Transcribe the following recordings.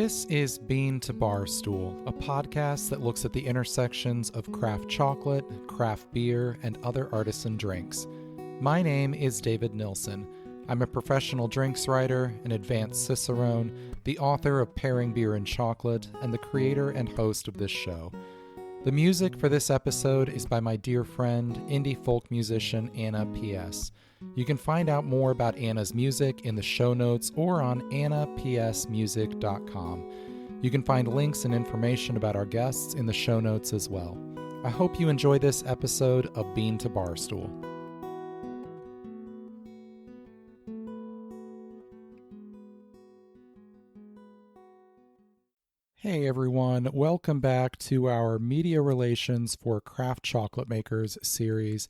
This is Bean to Barstool, a podcast that looks at the intersections of craft chocolate, craft beer, and other artisan drinks. My name is David Nilsson. I'm a professional drinks writer, an advanced cicerone, the author of Pairing Beer and Chocolate, and the creator and host of this show. The music for this episode is by my dear friend, indie folk musician Anna P.S. You can find out more about Anna's music in the show notes or on annapsmusic.com. You can find links and information about our guests in the show notes as well. I hope you enjoy this episode of Bean to Barstool. Hey everyone, welcome back to our Media Relations for Craft Chocolate Makers series.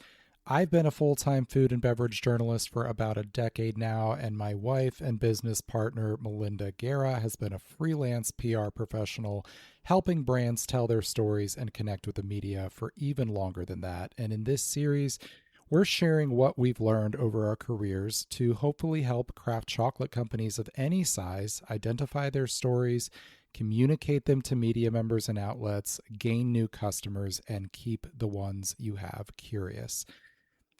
I've been a full-time food and beverage journalist for about a decade now, and my wife and business partner, Melinda Guerra, has been a freelance PR professional, helping brands tell their stories and connect with the media for even longer than that. And in this series, we're sharing what we've learned over our careers to hopefully help craft chocolate companies of any size identify their stories, communicate them to media members and outlets, gain new customers, and keep the ones you have curious.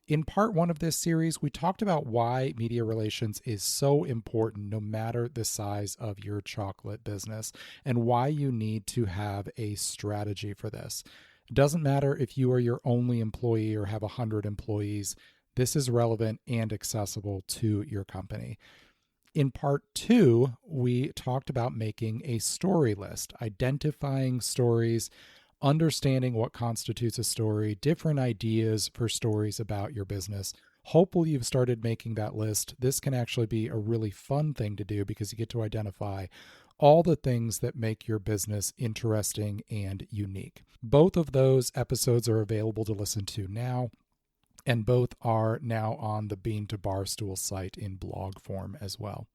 In part one of this series, we talked about why media relations is so important no matter the size of your chocolate business and why you need to have a strategy for this. It doesn't matter if you are your only employee or have 100 employees, this is relevant and accessible to your company. In part two, we talked about making a story list, identifying stories, understanding what constitutes a story, different ideas for stories about your business. Hopefully you've started making that list. This can actually be a really fun thing to do because you get to identify all the things that make your business interesting and unique. Both of those episodes are available to listen to now, and both are now on the Bean to Barstool site in blog form as well.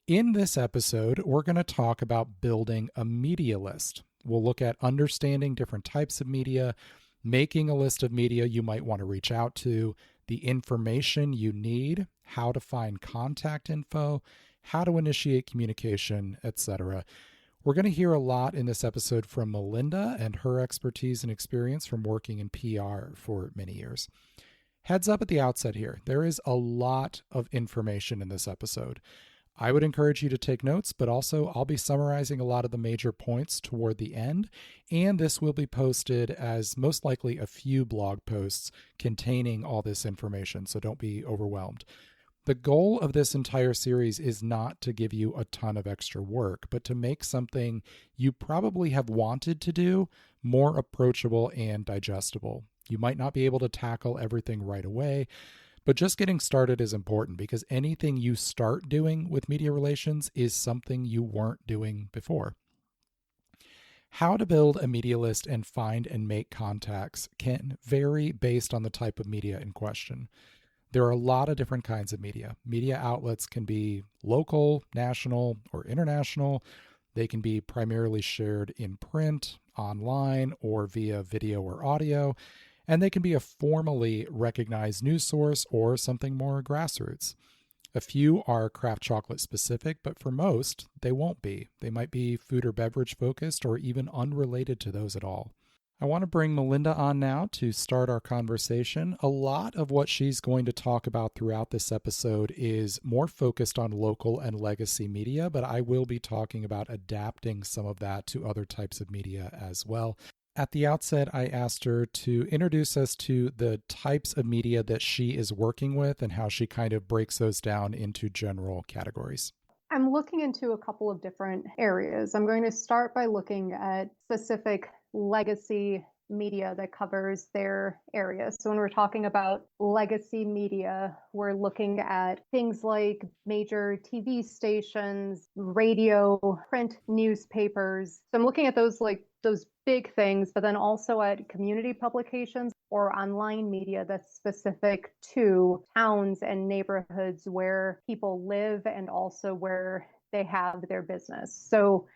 In this episode, we're going to talk about building a media list. We'll look at understanding different types of media, making a list of media you might want to reach out to, the information you need, how to find contact info, how to initiate communication, etc. We're going to hear a lot in this episode from Melinda and her expertise and experience from working in PR for many years. Heads up at the outset here, there is a lot of information in this episode. I would encourage you to take notes, but also I'll be summarizing a lot of the major points toward the end, and this will be posted as most likely a few blog posts containing all this information, so don't be overwhelmed. The goal of this entire series is not to give you a ton of extra work, but to make something you probably have wanted to do more approachable and digestible. You might not be able to tackle everything right away, but just getting started is important because anything you start doing with media relations is something you weren't doing before. How to build a media list and find and make contacts can vary based on the type of media in question. There are a lot of different kinds of media. Media outlets can be local, national, or international. They can be primarily shared in print, online, or via video or audio. And they can be a formally recognized news source or something more grassroots. A few are craft chocolate specific, but for most, they won't be. They might be food or beverage focused or even unrelated to those at all. I want to bring Melinda on now to start our conversation. A lot of what she's going to talk about throughout this episode is more focused on local and legacy media, but I will be talking about adapting some of that to other types of media as well. At the outset, I asked her to introduce us to the types of media that she is working with and how she kind of breaks those down into general categories. I'm looking into a couple of different areas. I'm going to start by looking at specific legacy media that covers their area. So when we're talking about legacy media, we're looking at things like major TV stations, radio, print newspapers. So I'm looking at those big things, but then also at community publications or online media that's specific to towns and neighborhoods where people live and also where they have their business. So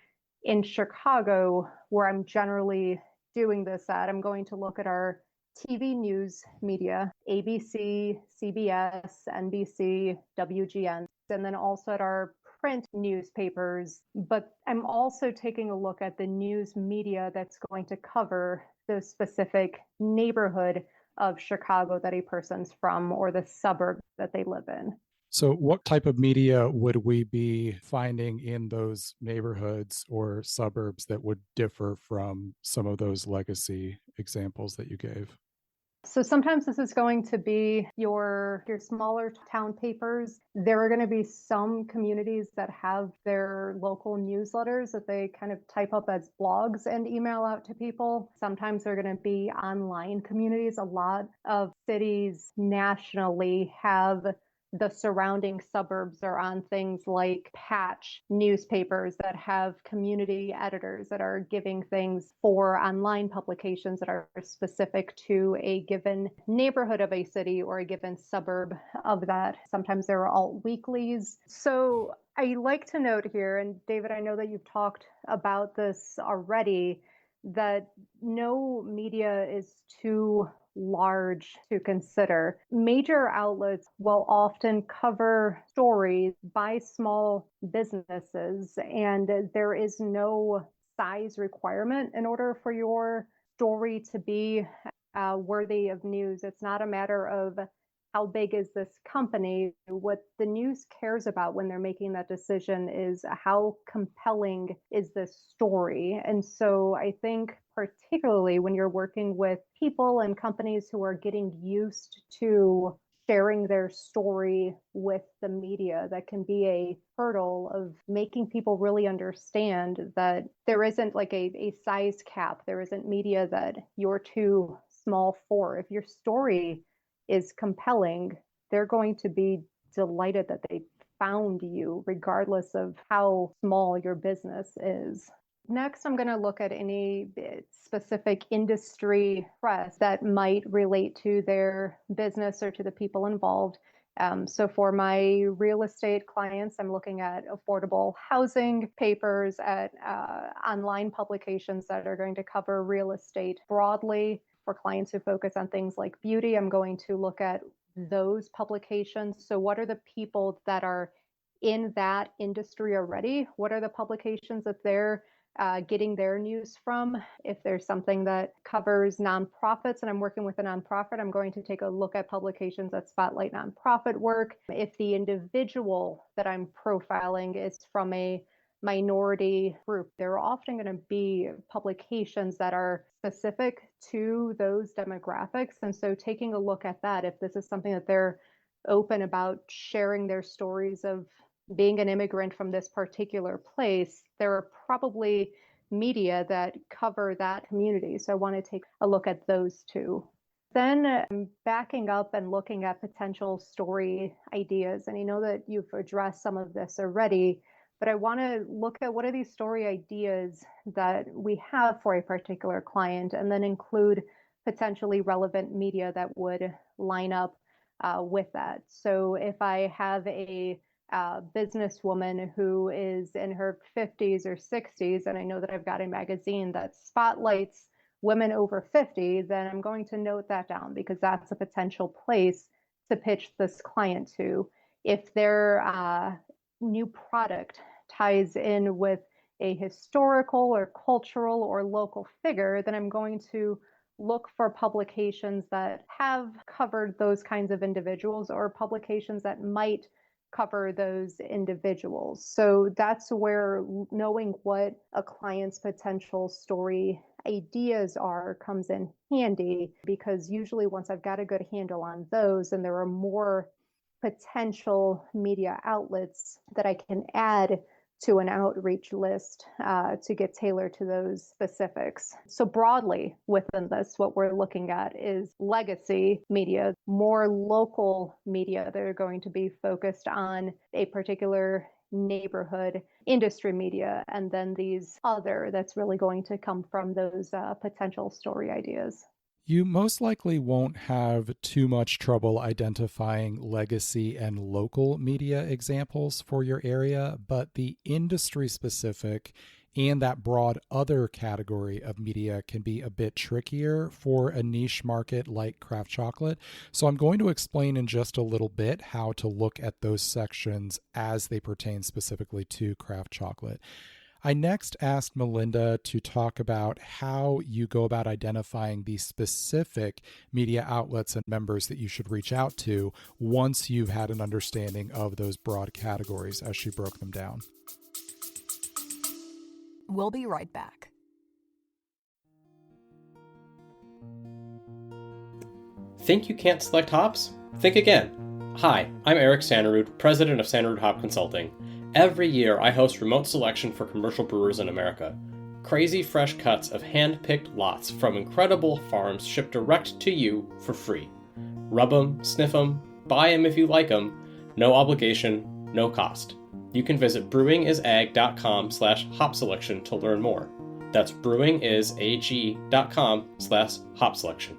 in Chicago, where I'm generally doing this at, I'm going to look at our TV news media, ABC, CBS, NBC, WGN, and then also at our print newspapers, but I'm also taking a look at the news media that's going to cover the specific neighborhood of Chicago that a person's from or the suburb that they live in. So, what type of media would we be finding in those neighborhoods or suburbs that would differ from some of those legacy examples that you gave? So sometimes this is going to be your smaller town papers. There are going to be some communities that have their local newsletters that they kind of type up as blogs and email out to people. Sometimes they're going to be online communities. A lot of cities nationally have the surrounding suburbs are on things like patch newspapers that have community editors that are giving things for online publications that are specific to a given neighborhood of a city or a given suburb of that. Sometimes there are alt weeklies. So I like to note here, and David, I know that you've talked about this already, that no media is too large to consider. Major outlets will often cover stories by small businesses, and there is no size requirement in order for your story to be worthy of news. It's not a matter of how big is this company. What the news cares about when they're making that decision is how compelling is this story. And so I think particularly when you're working with people and companies who are getting used to sharing their story with the media, that can be a hurdle of making people really understand that there isn't like a size cap. There isn't media that you're too small for. If your story is compelling, they're going to be delighted that they found you, regardless of how small your business is. Next, I'm going to look at any specific industry press that might relate to their business or to the people involved. So for my real estate clients, I'm looking at affordable housing papers, at online publications that are going to cover real estate broadly. For clients who focus on things like beauty, I'm going to look at those publications. So what are the people that are in that industry already? What are the publications that they're getting their news from? If there's something that covers nonprofits and I'm working with a nonprofit, I'm going to take a look at publications that spotlight nonprofit work. If the individual that I'm profiling is from a minority group, there are often going to be publications that are specific to those demographics. And so taking a look at that, if this is something that they're open about sharing their stories of being an immigrant from this particular place, there are probably media that cover that community. So I want to take a look at those two. Then backing up and looking at potential story ideas. And I know that you've addressed some of this already, but I want to look at what are these story ideas that we have for a particular client, and then include potentially relevant media that would line up with that. So if I have a businesswoman who is in her 50s or 60s, and I know that I've got a magazine that spotlights women over 50, then I'm going to note that down because that's a potential place to pitch this client to. If their new product ties in with a historical or cultural or local figure, then I'm going to look for publications that have covered those kinds of individuals or publications that might cover those individuals. So that's where knowing what a client's potential story ideas are comes in handy, because usually once I've got a good handle on those, and there are more potential media outlets that I can add to an outreach list to get tailored to those specifics. So broadly within this, what we're looking at is legacy media, more local media that are going to be focused on a particular neighborhood, industry media, and then these other that's really going to come from those potential story ideas. You most likely won't have too much trouble identifying legacy and local media examples for your area, but the industry specific And that broad other category of media can be a bit trickier for a niche market like craft chocolate. So I'm going to explain in just a little bit how to look at those sections as they pertain specifically to craft chocolate. I next asked Melinda to talk about how you go about identifying the specific media outlets and members that you should reach out to once you've had an understanding of those broad categories as she broke them down. We'll be right back. Think you can't select hops? Think again. Hi, I'm Eric Sanderud, president of Sanderud Hop Consulting. Every year I host remote selection for commercial brewers in America. Crazy fresh cuts of hand-picked lots from incredible farms shipped direct to you for free. Rub 'em, sniff 'em, buy 'em if you like 'em. No obligation, no cost. You can visit brewingisag.com/hop selection to learn more. That's brewingisag.com/hop selection.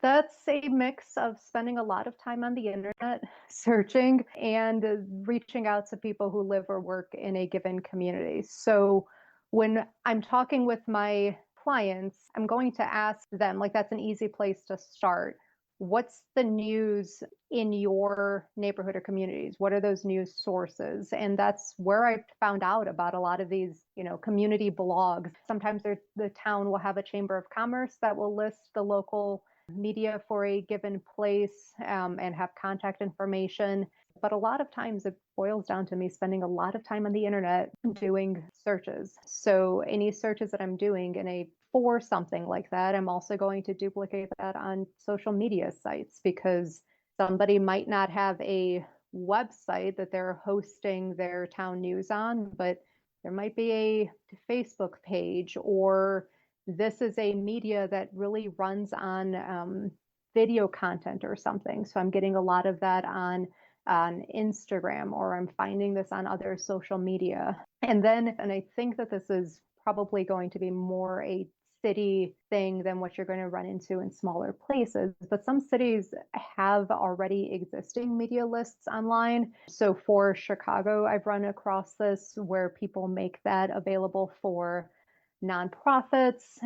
That's a mix of spending a lot of time on the internet searching and reaching out to people who live or work in a given community. So when I'm talking with my clients, I'm going to ask them, like, that's an easy place to start. What's the news in your neighborhood or communities? What are those news sources? And that's where I found out about a lot of these, community blogs. Sometimes the town will have a chamber of commerce that will list the local media for a given place and have contact information. But a lot of times it boils down to me spending a lot of time on the internet doing searches. So any searches that I'm doing for something like that, I'm also going to duplicate that on social media sites, because somebody might not have a website that they're hosting their town news on, but there might be a Facebook page, or this is a media that really runs on video content or something. So I'm getting a lot of that on Instagram, or I'm finding this on other social media. And I think that this is probably going to be more a city thing than what you're going to run into in smaller places. But some cities have already existing media lists online. So for Chicago, I've run across this where people make that available for nonprofits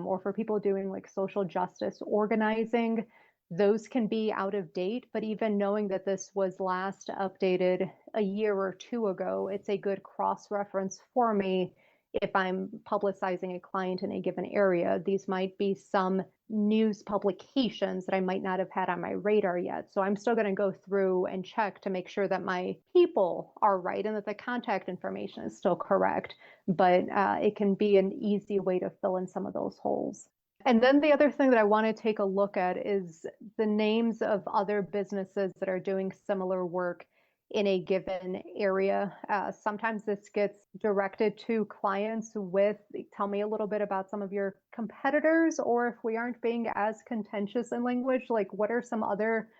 or for people doing like social justice organizing. Those can be out of date, but even knowing that this was last updated a year or two ago, it's a good cross-reference for me if I'm publicizing a client in a given area. These might be some news publications that I might not have had on my radar yet. So I'm still going to go through and check to make sure that my people are right and that the contact information is still correct. But it can be an easy way to fill in some of those holes. And then the other thing that I want to take a look at is the names of other businesses that are doing similar work in a given area. Sometimes this gets directed to clients with, tell me a little bit about some of your competitors, or if we aren't being as contentious in language, like what are some other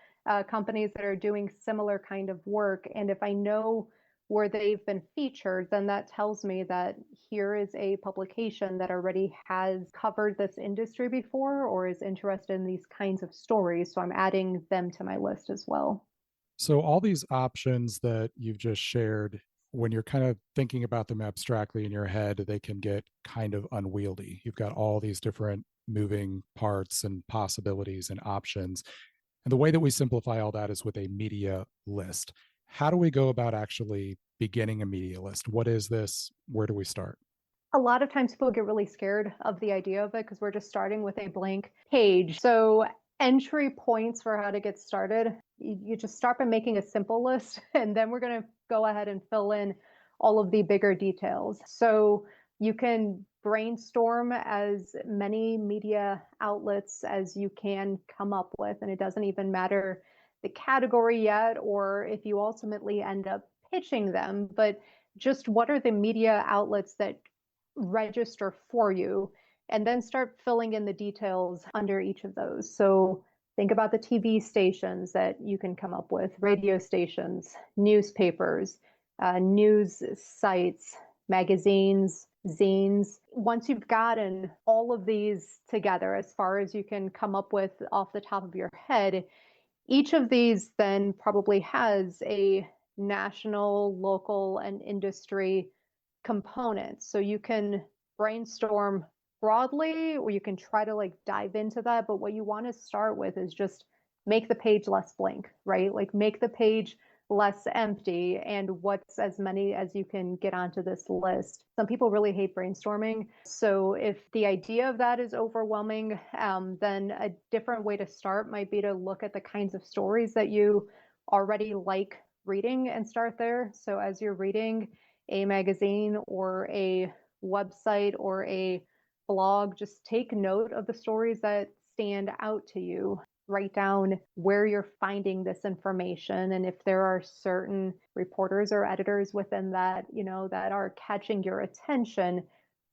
companies that are doing similar kind of work? And if I know where they've been featured, then that tells me that here is a publication that already has covered this industry before or is interested in these kinds of stories. So I'm adding them to my list as well. So all these options that you've just shared, when you're kind of thinking about them abstractly in your head, they can get kind of unwieldy. You've got all these different moving parts and possibilities and options. And the way that we simplify all that is with a media list. How do we go about actually beginning a media list? What is this? Where do we start? A lot of times people get really scared of the idea of it because we're just starting with a blank page. So entry points for how to get started, you just start by making a simple list, and then we're going to go ahead and fill in all of the bigger details. So you can brainstorm as many media outlets as you can come up with, and it doesn't even matter the category yet, or if you ultimately end up pitching them, but just what are the media outlets that register for you, and then start filling in the details under each of those. So think about the TV stations that you can come up with, radio stations, newspapers, news sites, magazines, zines. Once you've gotten all of these together, as far as you can come up with off the top of your head, Each of these then probably has a national, local, and industry component. So you can brainstorm broadly, or you can try to like dive into that. But what you want to start with is just make the page less blank, right? Like make the page less empty, and what's as many as you can get onto this list. Some people really hate brainstorming. So if the idea of that is overwhelming, then a different way to start might be to look at the kinds of stories that you already like reading and start there. So as you're reading a magazine or a website or a blog, just take note of the stories that stand out to you. Write down where you're finding this information, and if there are certain reporters or editors within that, that are catching your attention.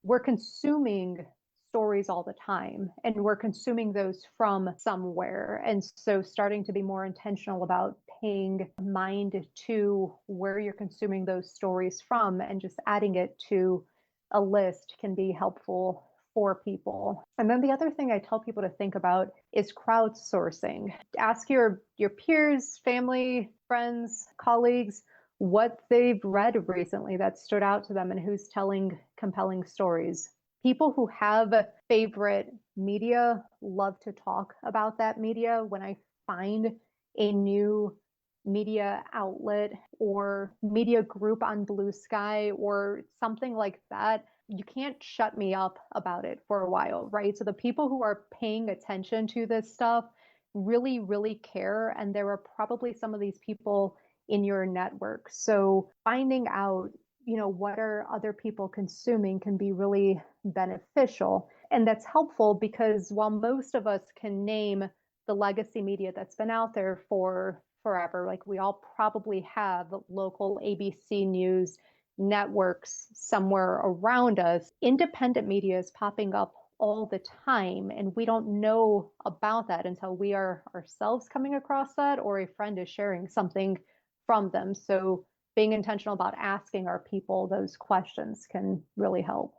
We're consuming stories all the time, and we're consuming those from somewhere. And so starting to be more intentional about paying mind to where you're consuming those stories from and just adding it to a list can be helpful for people. And then the other thing I tell people to think about is crowdsourcing. Ask your peers, family, friends, colleagues what they've read recently that stood out to them and who's telling compelling stories. People who have favorite media love to talk about that media. When I find a new media outlet or media group on Blue Sky or something like that, you can't shut me up about it for a while, right? So the people who are paying attention to this stuff really, really care. And there are probably some of these people in your network. So finding out, what are other people consuming can be really beneficial. And that's helpful because while most of us can name the legacy media that's been out there for forever, like we all probably have local ABC News networks somewhere around us, independent media is popping up all the time. And we don't know about that until we are ourselves coming across that or a friend is sharing something from them. So being intentional about asking our people those questions can really help.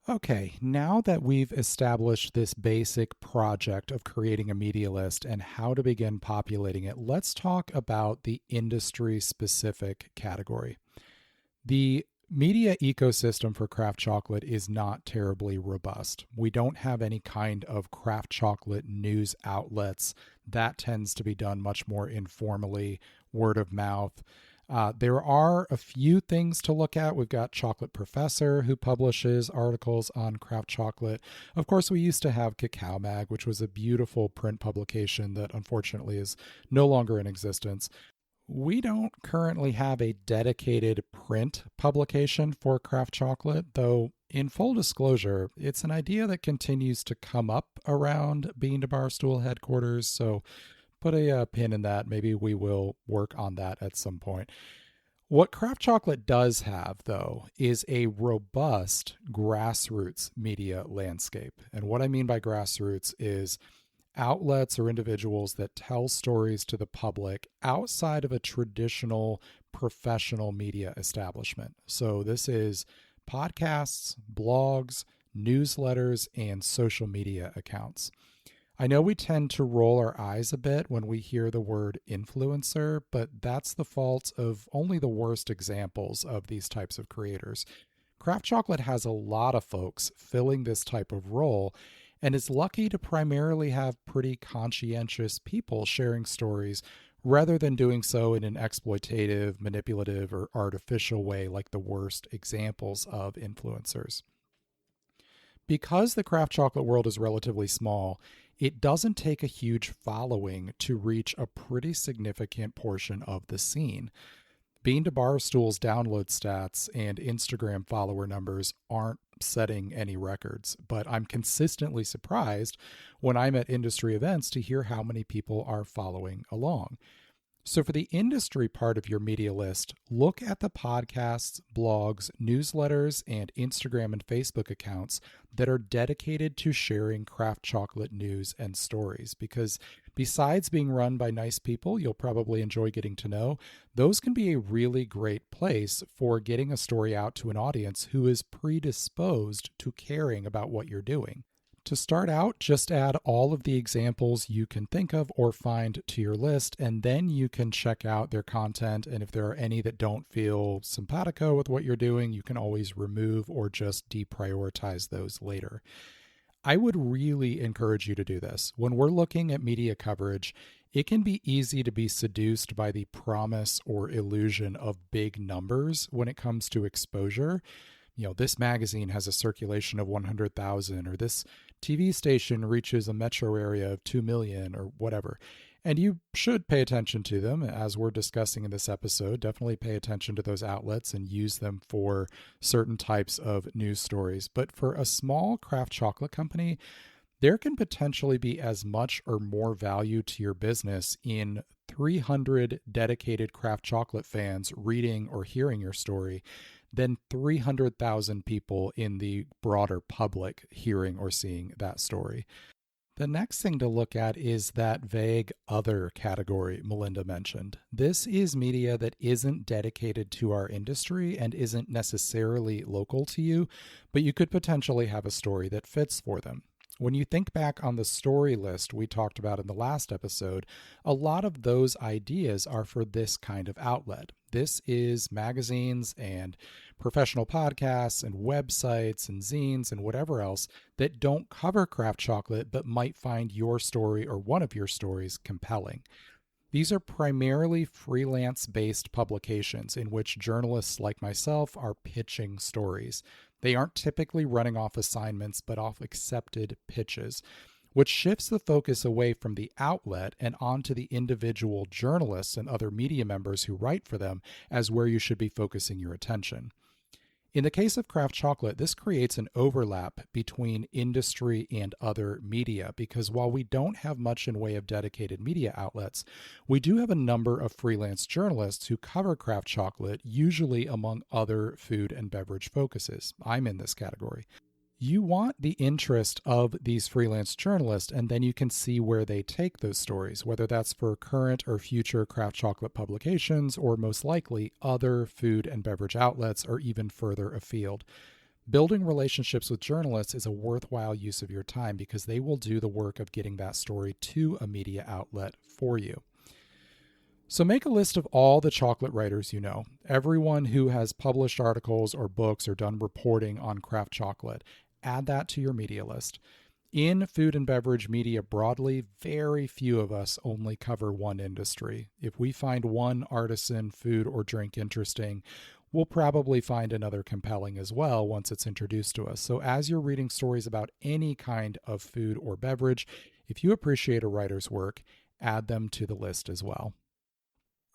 Okay, now that we've established this basic project of creating a media list and how to begin populating it, let's talk about the industry-specific category. The media ecosystem for craft chocolate is not terribly robust. We don't have any kind of craft chocolate news outlets. That tends to be done much more informally, word of mouth. There are a few things to look at. We've got Chocolate Professor, who publishes articles on craft chocolate. Of course, we used to have Cacao Mag, which was a beautiful print publication that unfortunately is no longer in existence. We don't currently have a dedicated print publication for craft chocolate, though in full disclosure, it's an idea that continues to come up around Bean to Barstool headquarters, so put a pin in that. Maybe we will work on that at some point. What craft chocolate does have, though, is a robust grassroots media landscape. And what I mean by grassroots is outlets or individuals that tell stories to the public outside of a traditional professional media establishment. So this is podcasts, blogs, newsletters, and social media accounts. I know we tend to roll our eyes a bit when we hear the word influencer, but that's the fault of only the worst examples of these types of creators. Craft chocolate has a lot of folks filling this type of role and is lucky to primarily have pretty conscientious people sharing stories rather than doing so in an exploitative, manipulative, or artificial way like the worst examples of influencers. Because the craft chocolate world is relatively small, it doesn't take a huge following to reach a pretty significant portion of the scene. Bean to Barstool's download stats and Instagram follower numbers aren't setting any records, but I'm consistently surprised when I'm at industry events to hear how many people are following along. So for the industry part of your media list, look at the podcasts, blogs, newsletters, and Instagram and Facebook accounts that are dedicated to sharing craft chocolate news and stories. Because besides being run by nice people you'll probably enjoy getting to know, those can be a really great place for getting a story out to an audience who is predisposed to caring about what you're doing. To start out, just add all of the examples you can think of or find to your list, and then you can check out their content. And if there are any that don't feel simpatico with what you're doing, you can always remove or just deprioritize those later. I would really encourage you to do this. When we're looking at media coverage, it can be easy to be seduced by the promise or illusion of big numbers when it comes to exposure. This magazine has a circulation of 100,000, or this TV station reaches a metro area of 2 million, or whatever. And you should pay attention to them, as we're discussing in this episode. Definitely pay attention to those outlets and use them for certain types of news stories. But for a small craft chocolate company, there can potentially be as much or more value to your business in 300 dedicated craft chocolate fans reading or hearing your story than 300,000 people in the broader public hearing or seeing that story. The next thing to look at is that vague other category Melinda mentioned. This is media that isn't dedicated to our industry and isn't necessarily local to you, but you could potentially have a story that fits for them. When you think back on the story list we talked about in the last episode, a lot of those ideas are for this kind of outlet. This is magazines and professional podcasts and websites and zines and whatever else that don't cover craft chocolate but might find your story or one of your stories compelling. These are primarily freelance-based publications in which journalists like myself are pitching stories. They aren't typically running off assignments, but off accepted pitches, which shifts the focus away from the outlet and onto the individual journalists and other media members who write for them as where you should be focusing your attention. In the case of craft chocolate, this creates an overlap between industry and other media, because while we don't have much in way of dedicated media outlets, we do have a number of freelance journalists who cover craft chocolate, usually among other food and beverage focuses. I'm in this category. You want the interest of these freelance journalists, and then you can see where they take those stories, whether that's for current or future craft chocolate publications, or most likely other food and beverage outlets, or even further afield. Building relationships with journalists is a worthwhile use of your time because they will do the work of getting that story to a media outlet for you. So make a list of all the chocolate writers you know, everyone who has published articles or books or done reporting on craft chocolate. Add that to your media list. In food and beverage media broadly, very few of us only cover one industry. If we find one artisan food or drink interesting, we'll probably find another compelling as well once it's introduced to us. So as you're reading stories about any kind of food or beverage, if you appreciate a writer's work, add them to the list as well.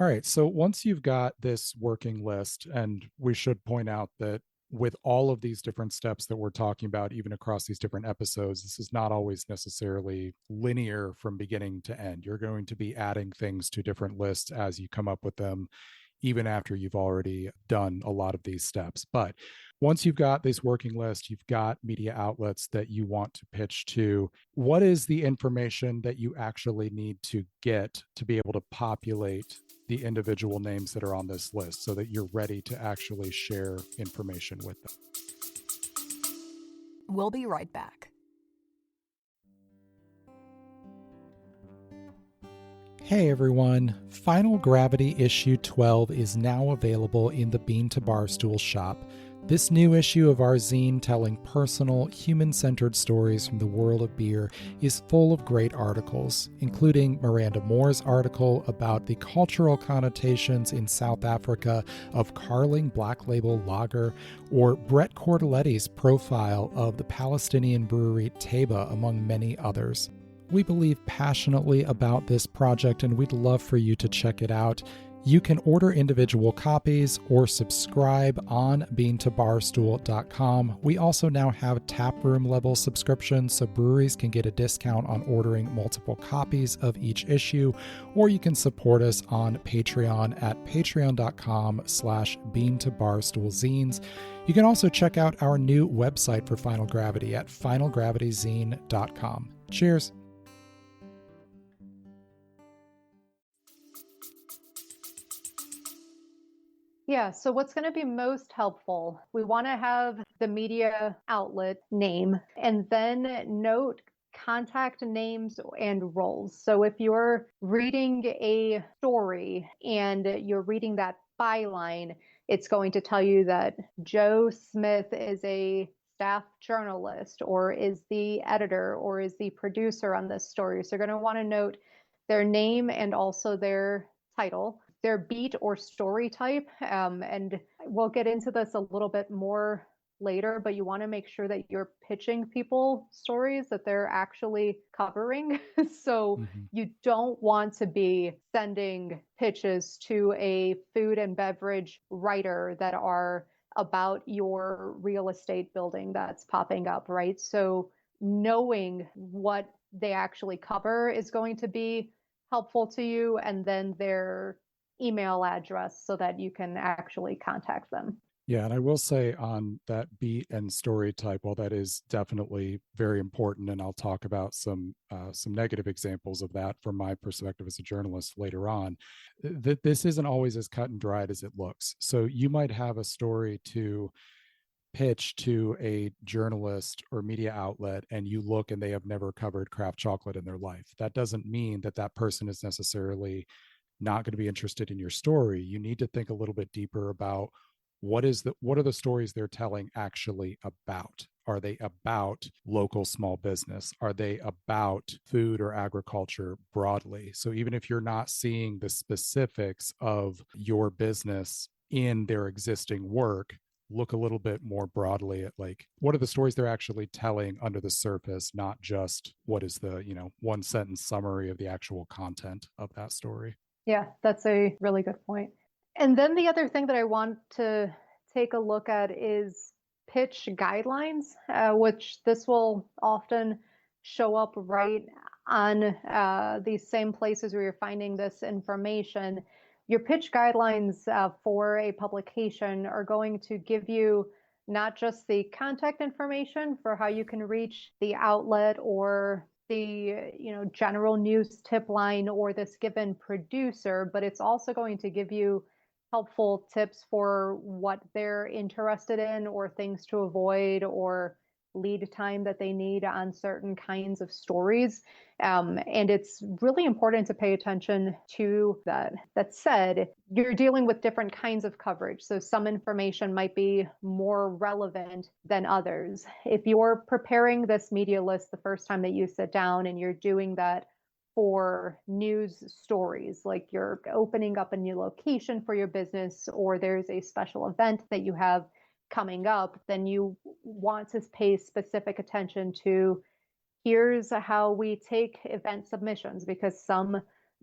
All right, so once you've got this working list, and we should point out that with all of these different steps that we're talking about, even across these different episodes, this is not always necessarily linear from beginning to end. You're going to be adding things to different lists as you come up with them, even after you've already done a lot of these steps. But once you've got this working list, you've got media outlets that you want to pitch to. What is the information that you actually need to get to be able to populate the individual names that are on this list so that you're ready to actually share information with them? We'll be right back. Hey everyone, Final Gravity issue 12 is now available in the Bean to Barstool shop. This new issue of our zine, telling personal, human-centered stories from the world of beer, is full of great articles, including Miranda Moore's article about the cultural connotations in South Africa of Carling Black Label Lager, or Brett Cordelletti's profile of the Palestinian brewery Teba, among many others. We believe passionately about this project, and we'd love for you to check it out. You can order individual copies or subscribe on beantobarstool.com. We also now have taproom level subscriptions, so breweries can get a discount on ordering multiple copies of each issue, or you can support us on Patreon at patreon.com/beantobarstoolzines. You can also check out our new website for Final Gravity at finalgravityzine.com. Cheers. Yeah, so what's going to be most helpful? We want to have the media outlet name and then note contact names and roles. So if you're reading a story and you're reading that byline, it's going to tell you that Joe Smith is a staff journalist or is the editor or is the producer on this story. So you're going to want to note their name and also their title, their beat or story type. And we'll get into this a little bit more later, but you want to make sure that you're pitching people stories that they're actually covering. So you don't want to be sending pitches to a food and beverage writer that are about your real estate building that's popping up, right? So knowing what they actually cover is going to be helpful to you, and then their email address so that you can actually contact them. Yeah, and I will say on that beat and story type, while that is definitely very important, and I'll talk about some negative examples of that from my perspective as a journalist later on, that this isn't always as cut and dried as it looks. So you might have a story to pitch to a journalist or media outlet, and you look and they have never covered craft chocolate in their life. That doesn't mean that that person is necessarily not going to be interested in your story. You need to think a little bit deeper about what are the stories they're telling actually about. Are they about local small business? Are they about food or agriculture broadly? So even if you're not seeing the specifics of your business in their existing work, look a little bit more broadly at like what are the stories they're actually telling under the surface, not just what is the one sentence summary of the actual content of that story. Yeah, that's a really good point. And then the other thing that I want to take a look at is pitch guidelines, which this will often show up right on these same places where you're finding this information. Your pitch guidelines for a publication are going to give you not just the contact information for how you can reach the outlet or the general news tip line or this given producer, but it's also going to give you helpful tips for what they're interested in or things to avoid or lead time that they need on certain kinds of stories. And it's really important to pay attention to that. That said, you're dealing with different kinds of coverage. So some information might be more relevant than others. If you're preparing this media list the first time that you sit down and you're doing that for news stories, like you're opening up a new location for your business or there's a special event that you have coming up, then you want to pay specific attention to here's how we take event submissions, because some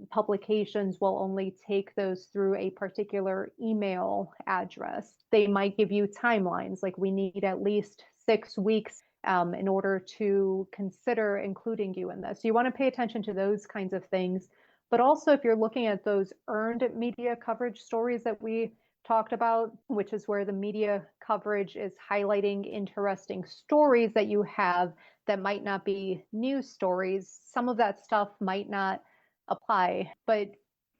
publications will only take those through a particular email address. They might give you timelines, like we need at least 6 weeks in order to consider including you in this. So you want to pay attention to those kinds of things. But also, if you're looking at those earned media coverage stories that we talked about, which is where the media coverage is highlighting interesting stories that you have that might not be news stories. Some of that stuff might not apply, but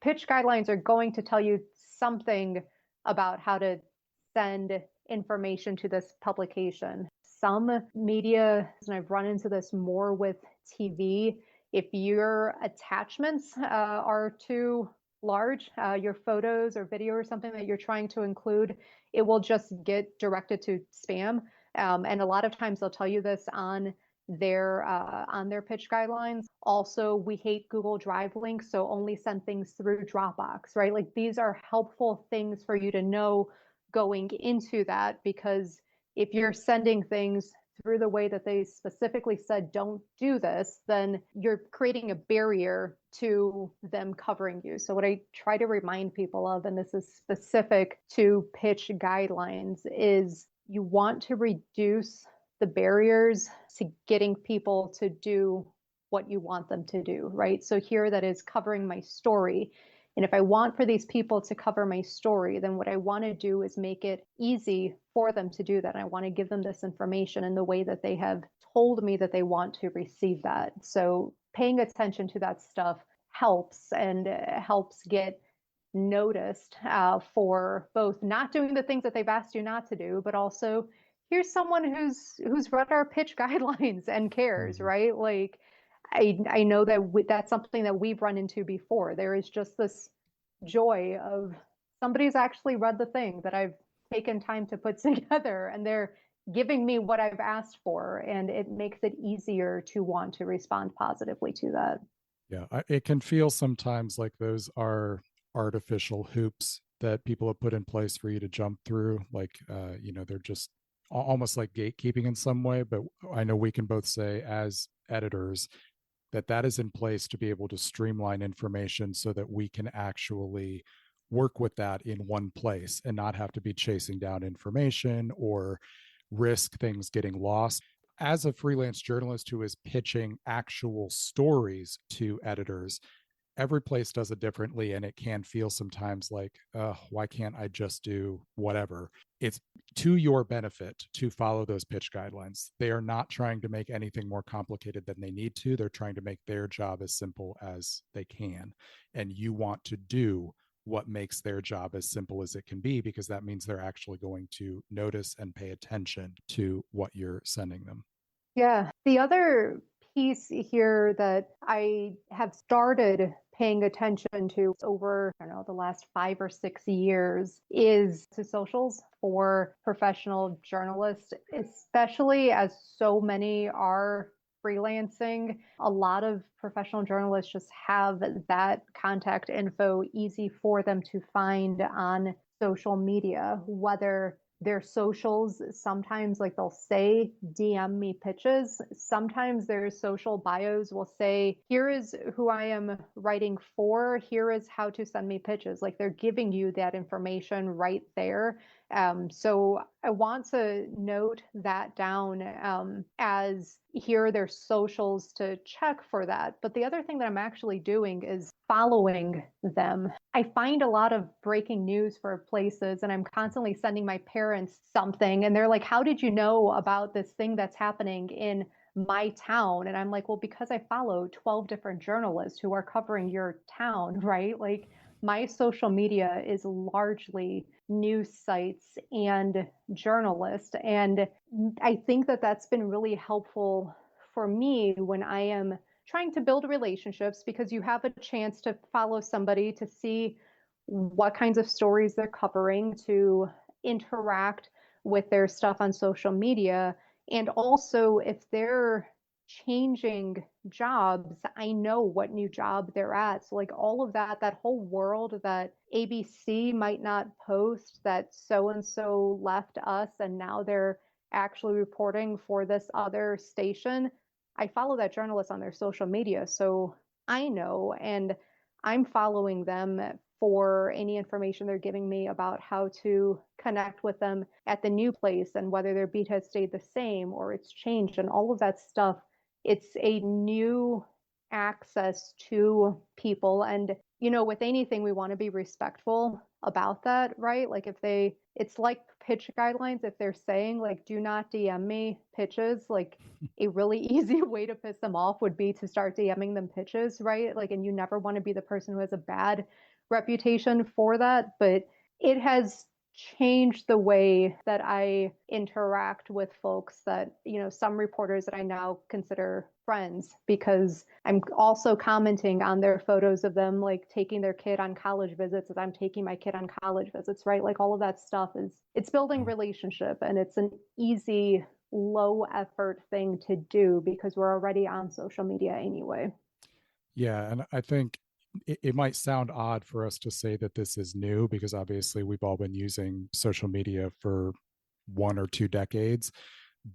pitch guidelines are going to tell you something about how to send information to this publication. Some media, and I've run into this more with TV, if your attachments are too large, your photos or video or something that you're trying to include, it will just get directed to spam. And a lot of times they'll tell you this on their pitch guidelines. Also, we hate Google Drive links, so only send things through Dropbox, right? Like these are helpful things for you to know going into that, because if you're sending things through the way that they specifically said don't do this, then you're creating a barrier to them covering you. So what I try to remind people of, and this is specific to pitch guidelines, is you want to reduce the barriers to getting people to do what you want them to do, right? So here that is covering my story. And if I want for these people to cover my story, then what I want to do is make it easy for them to do that. I want to give them this information in the way that they have told me that they want to receive that. So paying attention to that stuff helps, and helps get noticed for both not doing the things that they've asked you not to do, but also here's someone who's read our pitch guidelines and cares, Mhm. right? Like I know that that's something that we've run into before. There is just this joy of somebody's actually read the thing that I've taken time to put together, and they're giving me what I've asked for, and it makes it easier to want to respond positively to that. Yeah, it can feel sometimes like those are artificial hoops that people have put in place for you to jump through. Like, they're just almost like gatekeeping in some way. But I know we can both say, as editors, that that is in place to be able to streamline information so that we can actually work with that in one place and not have to be chasing down information or risk things getting lost. As a freelance journalist who is pitching actual stories to editors, every place does it differently, and it can feel sometimes like, why can't I just do whatever? It's to your benefit to follow those pitch guidelines. They are not trying to make anything more complicated than they need to. They're trying to make their job as simple as they can, and you want to do what makes their job as simple as it can be, because that means they're actually going to notice and pay attention to what you're sending them. Yeah. The other piece here that I have started paying attention to over, I don't know, the last 5 or 6 years is to socials for professional journalists, especially as so many are freelancing. A lot of professional journalists just have that contact info easy for them to find on social media, whether their socials, sometimes like they'll say DM me pitches. Sometimes their social bios will say, here is who I am writing for, here is how to send me pitches. Like they're giving you that information right there. So I want to note that down as here are their socials to check for that. But the other thing that I'm actually doing is following them. I find a lot of breaking news for places, and I'm constantly sending my parents something, and they're like, how did you know about this thing that's happening in my town? And I'm like, well, because I follow 12 different journalists who are covering your town, right? Like my social media is largely news sites and journalists. And I think that that's been really helpful for me when I am trying to build relationships, because you have a chance to follow somebody to see what kinds of stories they're covering, to interact with their stuff on social media. And also, if they're changing jobs, I know what new job they're at. So, like all of that, that whole world that ABC might not post that so and so left us and now they're actually reporting for this other station. I follow that journalist on their social media. So I know, and I'm following them for any information they're giving me about how to connect with them at the new place and whether their beat has stayed the same or it's changed and all of that stuff. It's a new access to people. And, with anything, we want to be respectful about that, right? Like it's like pitch guidelines. If they're saying, like, do not DM me pitches, like a really easy way to piss them off would be to start DMing them pitches, right? Like, and you never want to be the person who has a bad reputation for that. But it has changed the way that I interact with folks that, some reporters that I now consider friends, because I'm also commenting on their photos of them like taking their kid on college visits as I'm taking my kid on college visits, right? Like all of that stuff it's building relationship, and it's an easy, low effort thing to do because we're already on social media anyway. Yeah, and I think it might sound odd for us to say that this is new, because obviously we've all been using social media for 1 or 2 decades,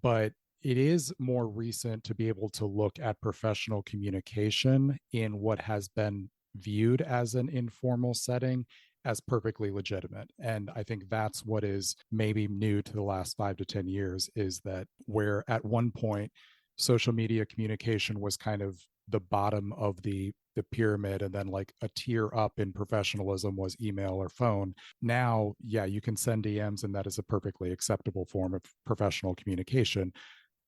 but it is more recent to be able to look at professional communication in what has been viewed as an informal setting as perfectly legitimate. And I think that's what is maybe new to the last 5 to 10 years, is that where at one point social media communication was kind of the bottom of the pyramid, and then like a tier up in professionalism was email or phone. Now, yeah, you can send DMs, and that is a perfectly acceptable form of professional communication,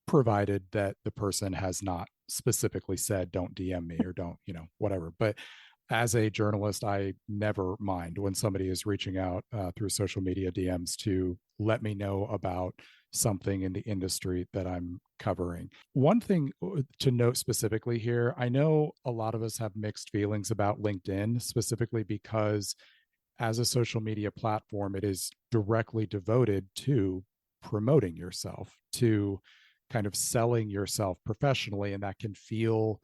provided that the person has not specifically said don't DM me or don't, whatever. But as a journalist, I never mind when somebody is reaching out through social media DMs to let me know about something in the industry that I'm covering. One thing to note specifically here, I know a lot of us have mixed feelings about LinkedIn, specifically because as a social media platform, it is directly devoted to promoting yourself, to kind of selling yourself professionally. And that can feel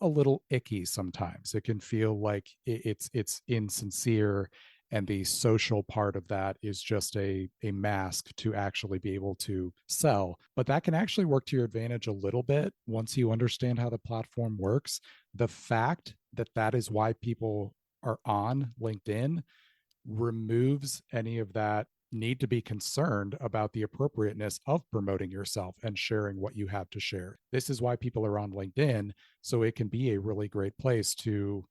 a little icky sometimes. It can feel like it's insincere, and the social part of that is just a mask to actually be able to sell. But that can actually work to your advantage a little bit once you understand how the platform works. The fact that that is why people are on LinkedIn removes any of that need to be concerned about the appropriateness of promoting yourself and sharing what you have to share. This is why people are on LinkedIn, so it can be a really great place to,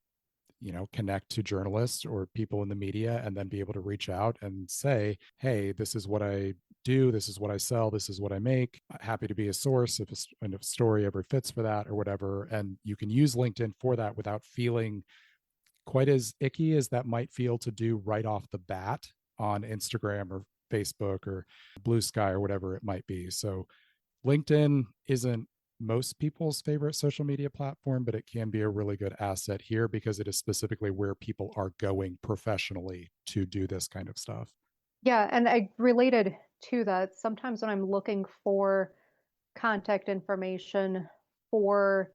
connect to journalists or people in the media, and then be able to reach out and say, hey, this is what I do, this is what I sell, this is what I make. Happy to be a source if a story ever fits for that or whatever. And you can use LinkedIn for that without feeling quite as icky as that might feel to do right off the bat on Instagram or Facebook or Blue Sky or whatever it might be. So LinkedIn isn't most people's favorite social media platform, but it can be a really good asset here because it is specifically where people are going professionally to do this kind of stuff. Yeah, and I related to that. Sometimes when I'm looking for contact information for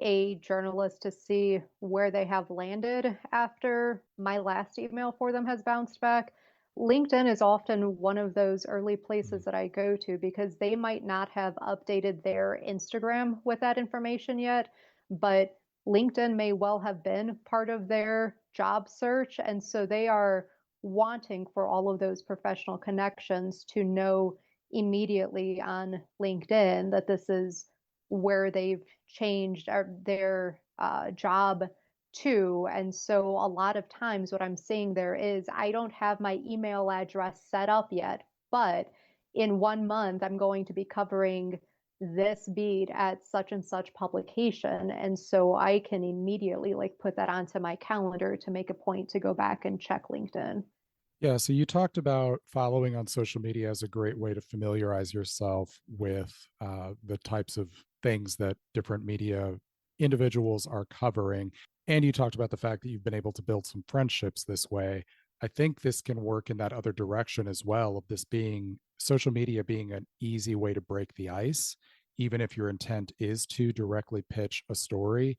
a journalist to see where they have landed after my last email for them has bounced back, LinkedIn is often one of those early places that I go to because they might not have updated their Instagram with that information yet, but LinkedIn may well have been part of their job search. And so they are wanting for all of those professional connections to know immediately on LinkedIn that this is where they've changed their job to. And so a lot of times what I'm seeing there is I don't have my email address set up yet, but in 1 month I'm going to be covering this beat at such and such publication. And so I can immediately like put that onto my calendar to make a point to go back and check LinkedIn. Yeah, so you talked about following on social media as a great way to familiarize yourself with the types of things that different media individuals are covering. And you talked about the fact that you've been able to build some friendships this way. I think this can work in that other direction as well, of this being social media being an easy way to break the ice, even if your intent is to directly pitch a story.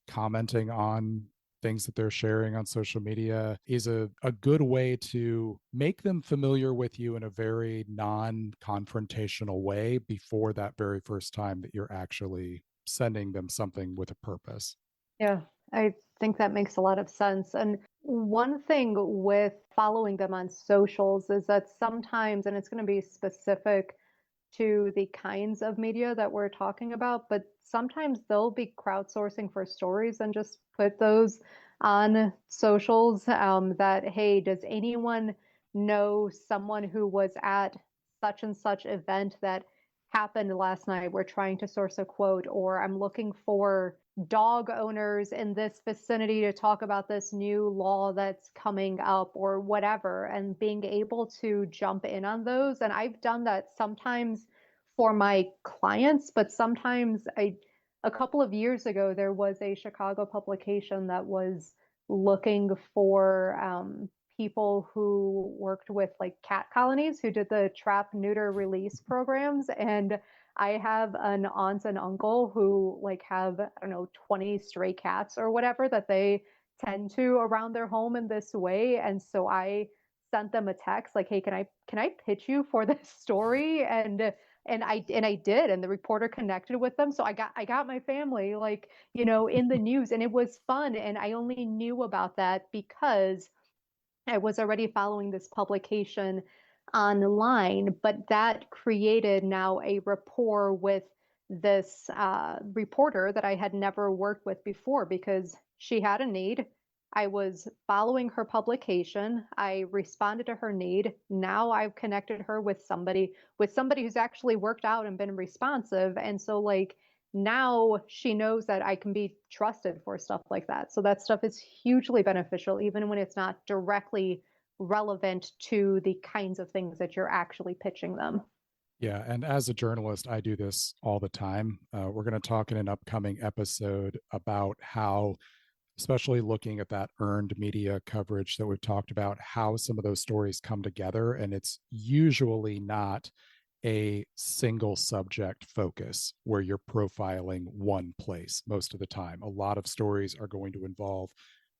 Commenting on things that they're sharing on social media is a good way to make them familiar with you in a very non-confrontational way before that very first time that you're actually sending them something with a purpose. Yeah, I think that makes a lot of sense. And one thing with following them on socials is that sometimes, and it's going to be specific to the kinds of media that we're talking about, but sometimes they'll be crowdsourcing for stories and just put those on socials that, hey, does anyone know someone who was at such and such event that happened last night? We're trying to source a quote, or I'm looking for dog owners in this vicinity to talk about this new law that's coming up or whatever, and being able to jump in on those. And I've done that sometimes for my clients, but sometimes a couple of years ago, there was a Chicago publication that was looking for people who worked with like cat colonies who did the trap, neuter, release programs. And I have an aunt and uncle who like have, I don't know, 20 stray cats or whatever that they tend to around their home in this way. And so I sent them a text like, hey, can I pitch you for this story? And I did, and the reporter connected with them. So I got my family like, in the news, and it was fun. And I only knew about that because I was already following this publication online, but that created now a rapport with this reporter that I had never worked with before because she had a need. I was following her publication. I responded to her need. Now I've connected her with somebody who's actually worked out and been responsive. And so like now she knows that I can be trusted for stuff like that. So that stuff is hugely beneficial, even when it's not directly relevant to the kinds of things that you're actually pitching them. Yeah, and as a journalist, I do this all the time. We're going to talk in an upcoming episode about how, especially looking at that earned media coverage that we've talked about, how some of those stories come together. And it's usually not a single subject focus where you're profiling one place most of the time. A lot of stories are going to involve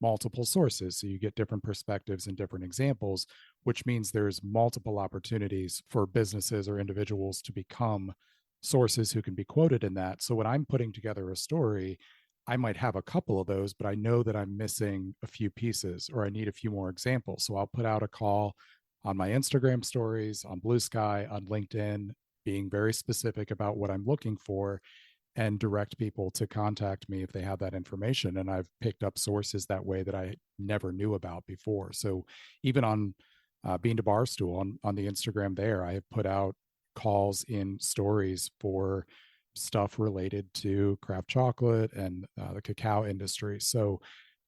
multiple sources. So you get different perspectives and different examples, which means there's multiple opportunities for businesses or individuals to become sources who can be quoted in that. So when I'm putting together a story, I might have a couple of those, but I know that I'm missing a few pieces or I need a few more examples. So I'll put out a call on my Instagram stories, on Blue Sky, on LinkedIn, being very specific about what I'm looking for and direct people to contact me if they have that information. And I've picked up sources that way that I never knew about before. So even on Being to Barstool on the Instagram there, I have put out calls in stories for stuff related to craft chocolate and the cacao industry. So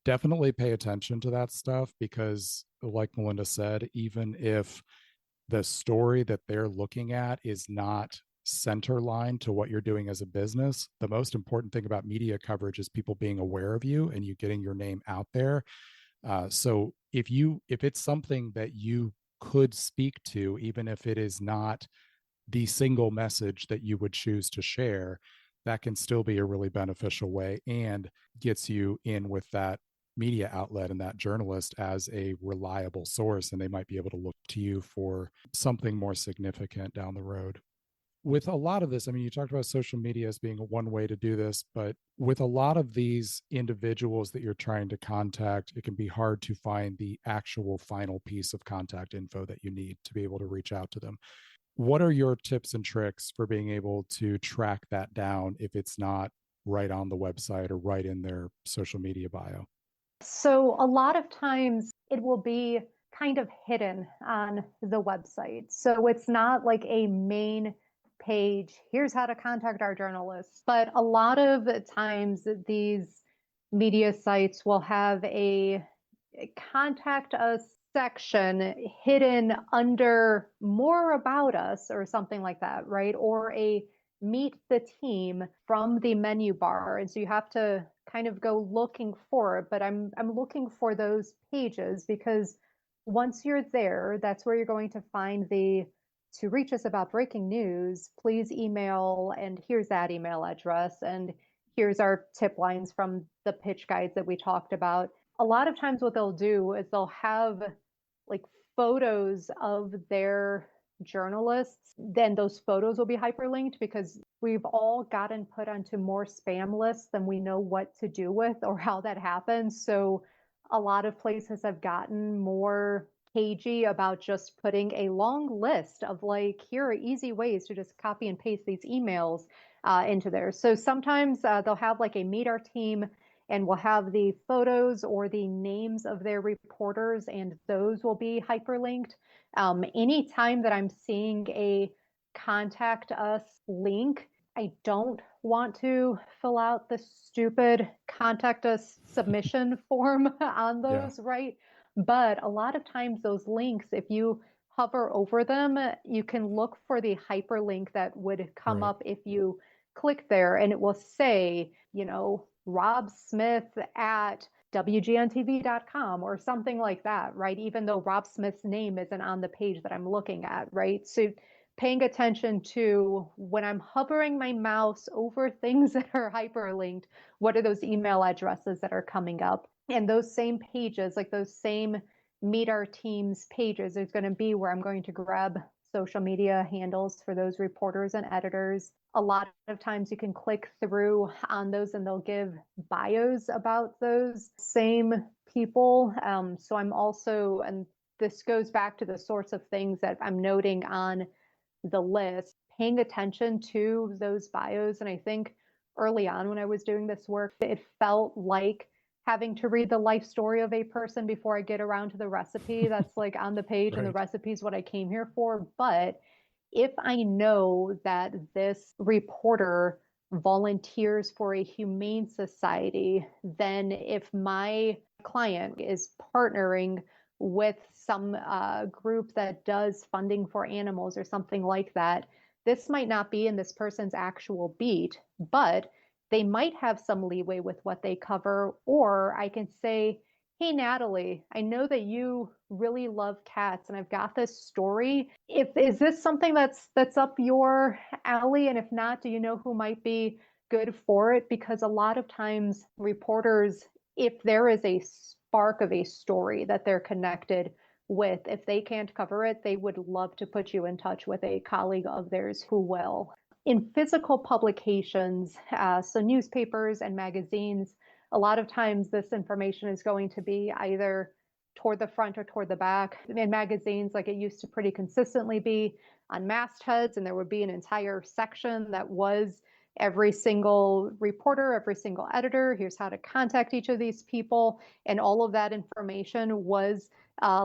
definitely pay attention to that stuff because, like Melinda said, even if the story that they're looking at is not center line to what you're doing as a business, the most important thing about media coverage is people being aware of you and you getting your name out there. So if it's something that you could speak to, even if it is not the single message that you would choose to share, that can still be a really beneficial way and gets you in with that media outlet and that journalist as a reliable source, and they might be able to look to you for something more significant down the road. With a lot of this, I mean, you talked about social media as being one way to do this, but with a lot of these individuals that you're trying to contact, it can be hard to find the actual final piece of contact info that you need to be able to reach out to them. What are your tips and tricks for being able to track that down if it's not right on the website or right in their social media bio? So a lot of times it will be kind of hidden on the website. So it's not like a main page, here's how to contact our journalists. But a lot of times these media sites will have a contact us section hidden under more about us or something like that, right? Or a meet the team from the menu bar. And so you have to kind of go looking for it, but I'm looking for those pages because once you're there, that's where you're going to find the to reach us about breaking news, please email, and here's that email address, and here's our tip lines from the pitch guides that we talked about. A lot of times what they'll do is they'll have like photos of their journalists, then those photos will be hyperlinked because we've all gotten put onto more spam lists than we know what to do with or how that happens. So a lot of places have gotten more cagey about just putting a long list of like, here are easy ways to just copy and paste these emails into there. So sometimes they'll have like a meet our team and we'll have the photos or the names of their reporters, and those will be hyperlinked. Anytime that I'm seeing a contact us link, I don't want to fill out the stupid contact us submission form on those, right? But a lot of times those links, if you hover over them, you can look for the hyperlink that would come up if you click there, and it will say, Rob Smith at WGNTV.com or something like that, right? Even though Rob Smith's name isn't on the page that I'm looking at, right? So paying attention to when I'm hovering my mouse over things that are hyperlinked, what are those email addresses that are coming up? And those same pages, like those same Meet Our Teams pages, there's going to be where I'm going to grab social media handles for those reporters and editors. A lot of times you can click through on those and they'll give bios about those same people. So I'm also, and this goes back to the sorts of things that I'm noting on the list, paying attention to those bios. And I think early on when I was doing this work, it felt like having to read the life story of a person before I get around to the recipe that's like on the page and the recipe is what I came here for. But if I know that this reporter volunteers for a humane society than if my client is partnering with some group that does funding for animals or something like that. This might not be in this person's actual beat, but they might have some leeway with what they cover. Or I can say, hey, Natalie, I know that you really love cats and I've got this story. Is this something that's up your alley? And if not, do you know who might be good for it? Because a lot of times reporters, if there is a spark of a story that they're connected with, if they can't cover it, they would love to put you in touch with a colleague of theirs who will. In physical publications, so newspapers and magazines, a lot of times this information is going to be either toward the front or toward the back. In magazines, like it used to pretty consistently be on mastheads, and there would be an entire section that was every single reporter, every single editor, here's how to contact each of these people. And all of that information was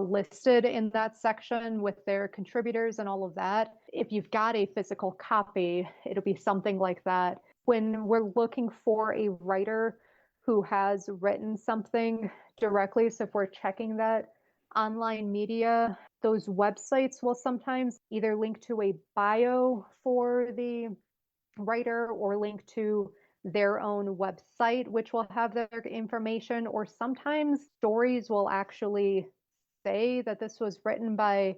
listed in that section with their contributors and all of that. If you've got a physical copy, it'll be something like that. When we're looking for a writer who has written something directly, so if we're checking that online media, those websites will sometimes either link to a bio for the writer or link to their own website, which will have their information, or sometimes stories will actually say that this was written by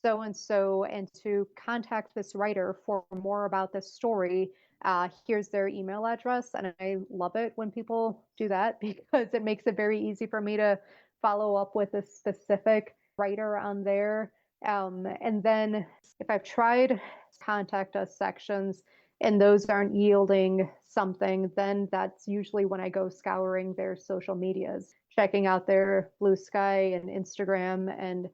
so and so, and to contact this writer for more about this story, here's their email address. And I love it when people do that because it makes it very easy for me to follow up with a specific writer on there. And then if I've tried contact us sections and those aren't yielding something, then that's usually when I go scouring their social medias, checking out their Blue Sky and Instagram and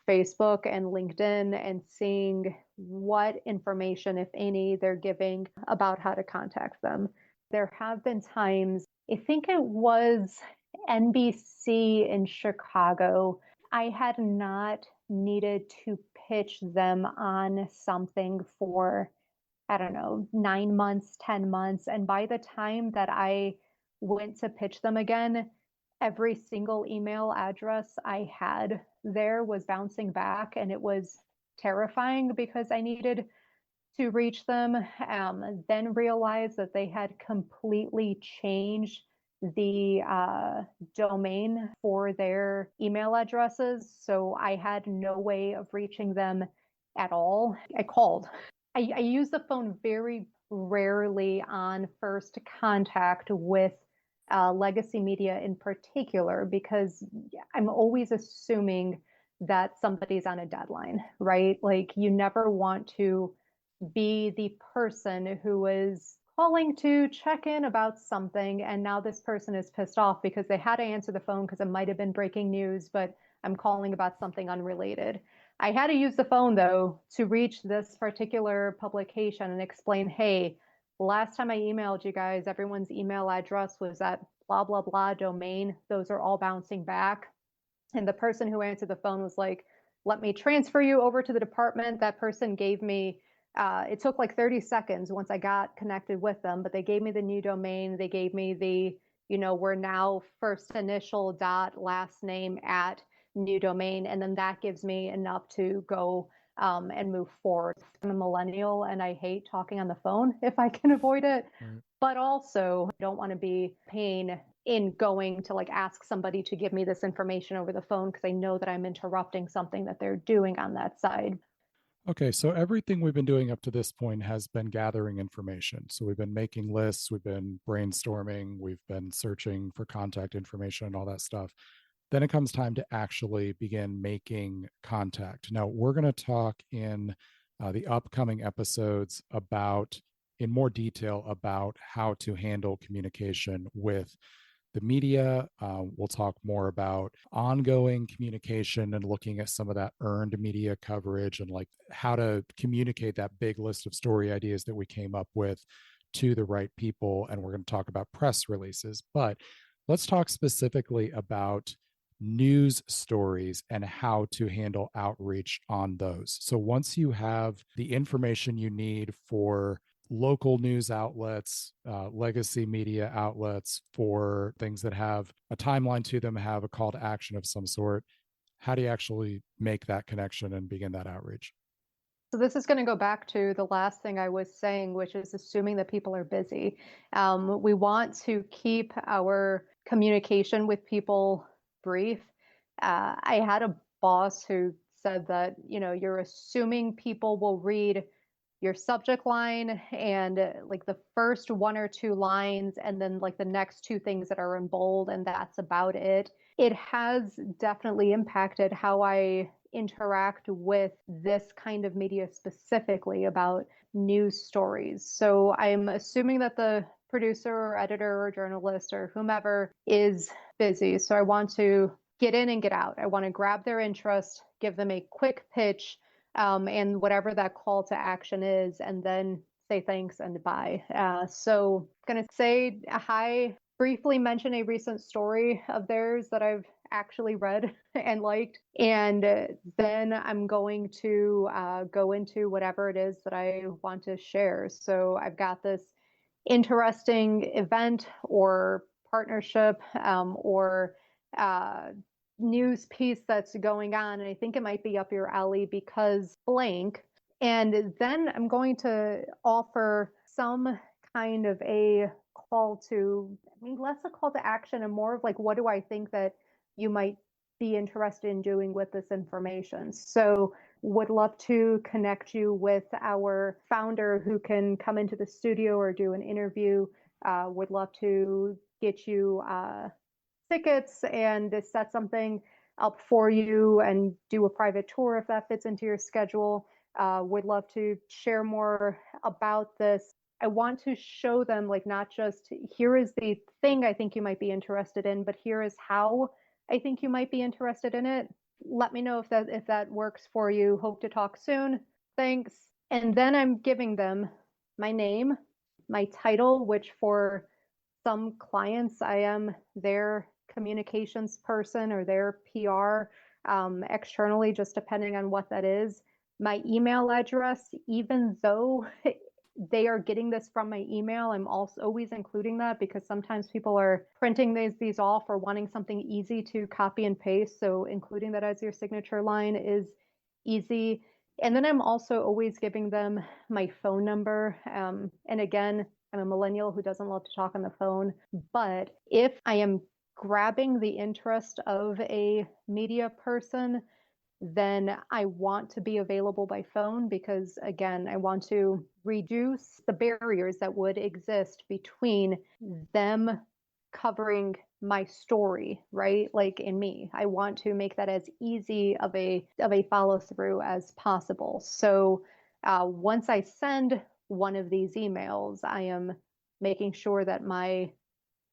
Facebook and LinkedIn and seeing what information, if any, they're giving about how to contact them. There have been times, I think it was NBC in Chicago, I had not needed to pitch them on something for, I don't know, 9 months, 10 months. And by the time that I went to pitch them again, every single email address I had there was bouncing back, and it was terrifying because I needed to reach them. Then realized that they had completely changed the domain for their email addresses. So I had no way of reaching them at all. I called. I use the phone very rarely on first contact with legacy media in particular, because I'm always assuming that somebody's on a deadline, right? Like you never want to be the person who is calling to check in about something, and now this person is pissed off because they had to answer the phone because it might have been breaking news, but I'm calling about something unrelated. I had to use the phone though to reach this particular publication and explain, hey, last time I emailed you guys, everyone's email address was at blah, blah, blah domain. Those are all bouncing back. And the person who answered the phone was like, let me transfer you over to the department. That person gave me, it took like 30 seconds once I got connected with them, but they gave me the new domain. They gave me the, we're now first initial dot last name at new domain. And then that gives me enough to go and move forward. I'm a millennial and I hate talking on the phone if I can avoid it. Right. But also I don't want to be pain in going to like ask somebody to give me this information over the phone because I know that I'm interrupting something that they're doing on that side. Okay, so everything we've been doing up to this point has been gathering information. So we've been making lists, we've been brainstorming, we've been searching for contact information and all that stuff. Then it comes time to actually begin making contact. Now, we're going to talk in the upcoming episodes in more detail about how to handle communication with the media. We'll talk more about ongoing communication and looking at some of that earned media coverage and like how to communicate that big list of story ideas that we came up with to the right people. And we're going to talk about press releases. But let's talk specifically about news stories and how to handle outreach on those. So once you have the information you need for local news outlets, legacy media outlets for things that have a timeline to them, have a call to action of some sort. How do you actually make that connection and begin that outreach? So this is going to go back to the last thing I was saying, which is assuming that people are busy. We want to keep our communication with people brief. I had a boss who said that, you're assuming people will read your subject line and like the first one or two lines, and then like the next two things that are in bold, and that's about it. It has definitely impacted how I interact with this kind of media specifically about news stories. So I'm assuming that the producer or editor or journalist or whomever is busy. So I want to get in and get out. I want to grab their interest, give them a quick pitch, and whatever that call to action is, and then say thanks and bye. So I'm going to say hi, briefly mention a recent story of theirs that I've actually read and liked. And then I'm going to go into whatever it is that I want to share. So I've got this interesting event or partnership or news piece that's going on, and I think it might be up your alley because blank. And then I'm going to offer some kind of a call to, less a call to action and more of like, what do I think that you might be interested in doing with this information? So would love to connect you with our founder who can come into the studio or do an interview. Would love to get you tickets and set something up for you and do a private tour if that fits into your schedule. Would love to share more about this. I want to show them like not just here is the thing I think you might be interested in, but here is how I think you might be interested in it. Let me know if that works for you. Hope to talk soon. Thanks. And then I'm giving them my name, my title, which for some clients I am their communications person or their PR externally, just depending on what that is. My email address, even though they are getting this from my email, I'm also always including that because sometimes people are printing these off or wanting something easy to copy and paste. So including that as your signature line is easy. And then I'm also always giving them my phone number. And again, I'm a millennial who doesn't love to talk on the phone. But if I am grabbing the interest of a media person, then I want to be available by phone because, again, I want to reduce the barriers that would exist between them covering my story, right? Like in me, I want to make that as easy of a follow through as possible. So once I send one of these emails, I am making sure that my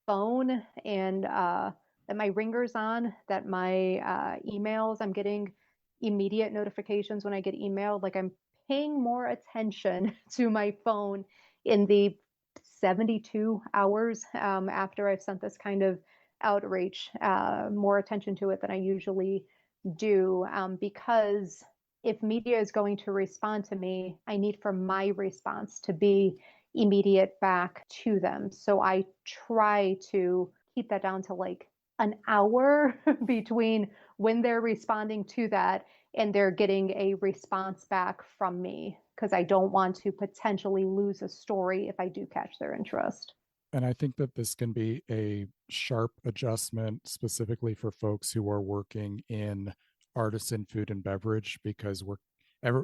phone and that my ringer's on, that my emails, I'm getting immediate notifications when I get emailed. Like I'm paying more attention to my phone in the 72 hours after I've sent this kind of outreach, more attention to it than I usually do, because if media is going to respond to me, I need for my response to be immediate back to them. So I try to keep that down to like an hour between when they're responding to that and they're getting a response back from me, because I don't want to potentially lose a story if I do catch their interest. And I think that this can be a sharp adjustment specifically for folks who are working in artisan food and beverage, because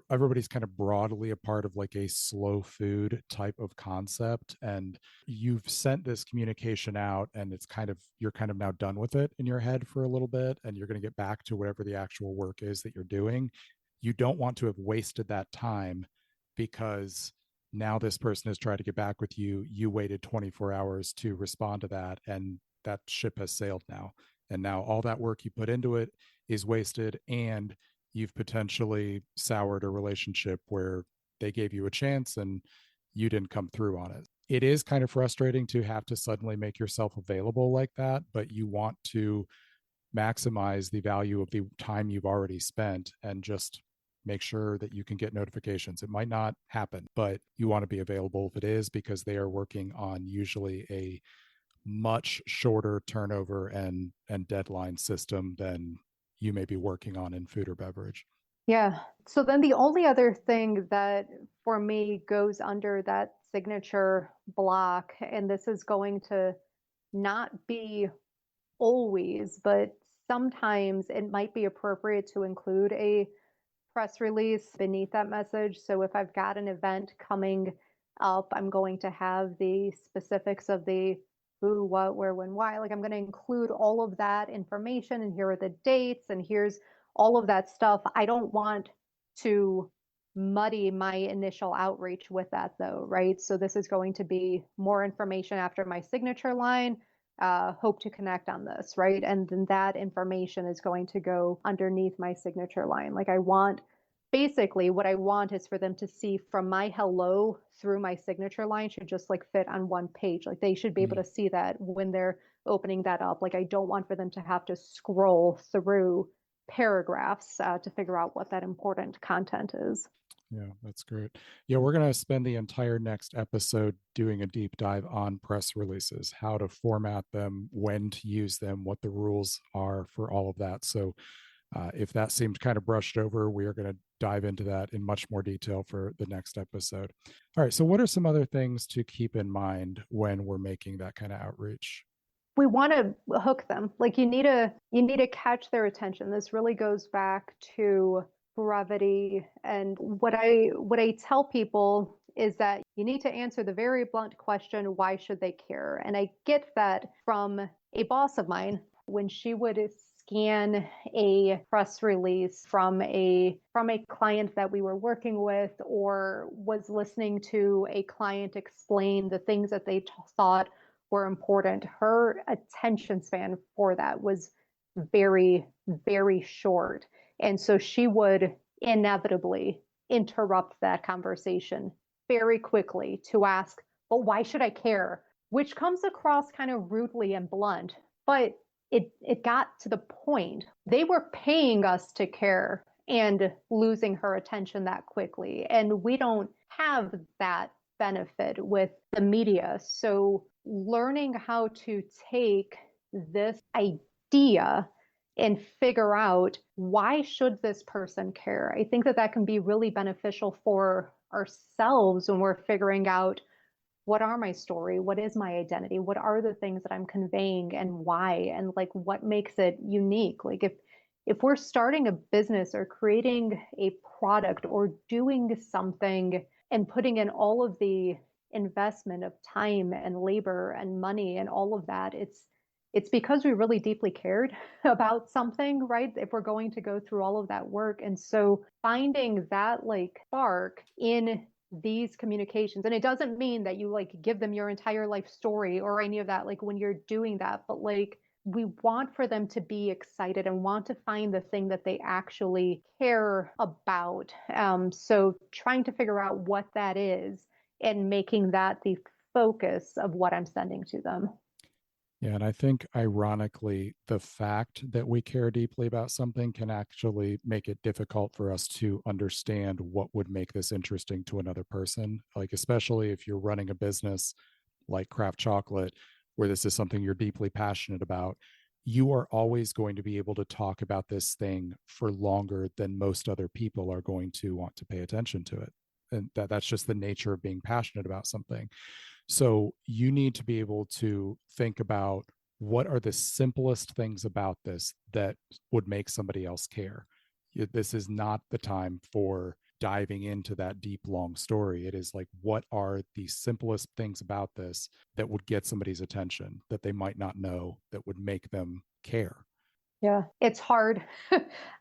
everybody's kind of broadly a part of like a slow food type of concept, and you've sent this communication out and you're kind of now done with it in your head for a little bit, and you're going to get back to whatever the actual work is that you're doing. You don't want to have wasted that time because now this person has tried to get back with you. You waited 24 hours to respond to that, and that ship has sailed now. And now all that work you put into it is wasted, and you've potentially soured a relationship where they gave you a chance and you didn't come through on it. It is kind of frustrating to have to suddenly make yourself available like that, but you want to maximize the value of the time you've already spent and just make sure that you can get notifications. It might not happen, but you want to be available if it is, because they are working on usually a much shorter turnover and deadline system than you may be working on in food or beverage. Yeah. So then the only other thing that for me goes under that signature block, and this is going to not be always, but sometimes it might be appropriate to include a press release beneath that message. So if I've got an event coming up, I'm going to have the specifics of the who, what, where, when, why. Like I'm going to include all of that information, and here are the dates, and here's all of that stuff. I don't want to muddy my initial outreach with that though, right? So this is going to be more information after my signature line. Hope to connect on this, right? And then that information is going to go underneath my signature line. Like basically what I want is for them to see from my hello through my signature line should just like fit on one page. Like they should be able to see that when they're opening that up. Like I don't want for them to have to scroll through paragraphs to figure out what that important content is. Yeah, that's great. Yeah, we're going to spend the entire next episode doing a deep dive on press releases, how to format them, when to use them, what the rules are for all of that. So if that seemed kind of brushed over, we are going to dive into that in much more detail for the next episode. All right, so what are some other things to keep in mind when we're making that kind of outreach? We want to hook them. Like you need to catch their attention. This really goes back to brevity. And what I tell people is that you need to answer the very blunt question, why should they care? And I get that from a boss of mine when she would scan a press release from a client that we were working with, or was listening to a client explain the things that they thought were important. Her attention span for that was very, very short. And so she would inevitably interrupt that conversation very quickly to ask, but why should I care? Which comes across kind of rudely and blunt, but it got to the point. They were paying us to care and losing her attention that quickly. And we don't have that benefit with the media. So learning how to take this idea and figure out why should this person care? I think that can be really beneficial for ourselves when we're figuring out what are my story, what is my identity, what are the things that I'm conveying and why, and like what makes it unique. Like if we're starting a business or creating a product or doing something and putting in all of the investment of time and labor and money and all of that, it's because we really deeply cared about something, right? If we're going to go through all of that work. And so finding that like spark in these communications, and it doesn't mean that you like give them your entire life story or any of that, like when you're doing that, but like we want for them to be excited and want to find the thing that they actually care about. So trying to figure out what that is and making that the focus of what I'm sending to them. Yeah, and I think ironically, the fact that we care deeply about something can actually make it difficult for us to understand what would make this interesting to another person. Like, especially if you're running a business like craft chocolate, where this is something you're deeply passionate about, you are always going to be able to talk about this thing for longer than most other people are going to want to pay attention to it. And that's just the nature of being passionate about something. So you need to be able to think about what are the simplest things about this that would make somebody else care. This is not the time for diving into that deep, long story. It is like, what are the simplest things about this that would get somebody's attention that they might not know that would make them care? Yeah, it's hard,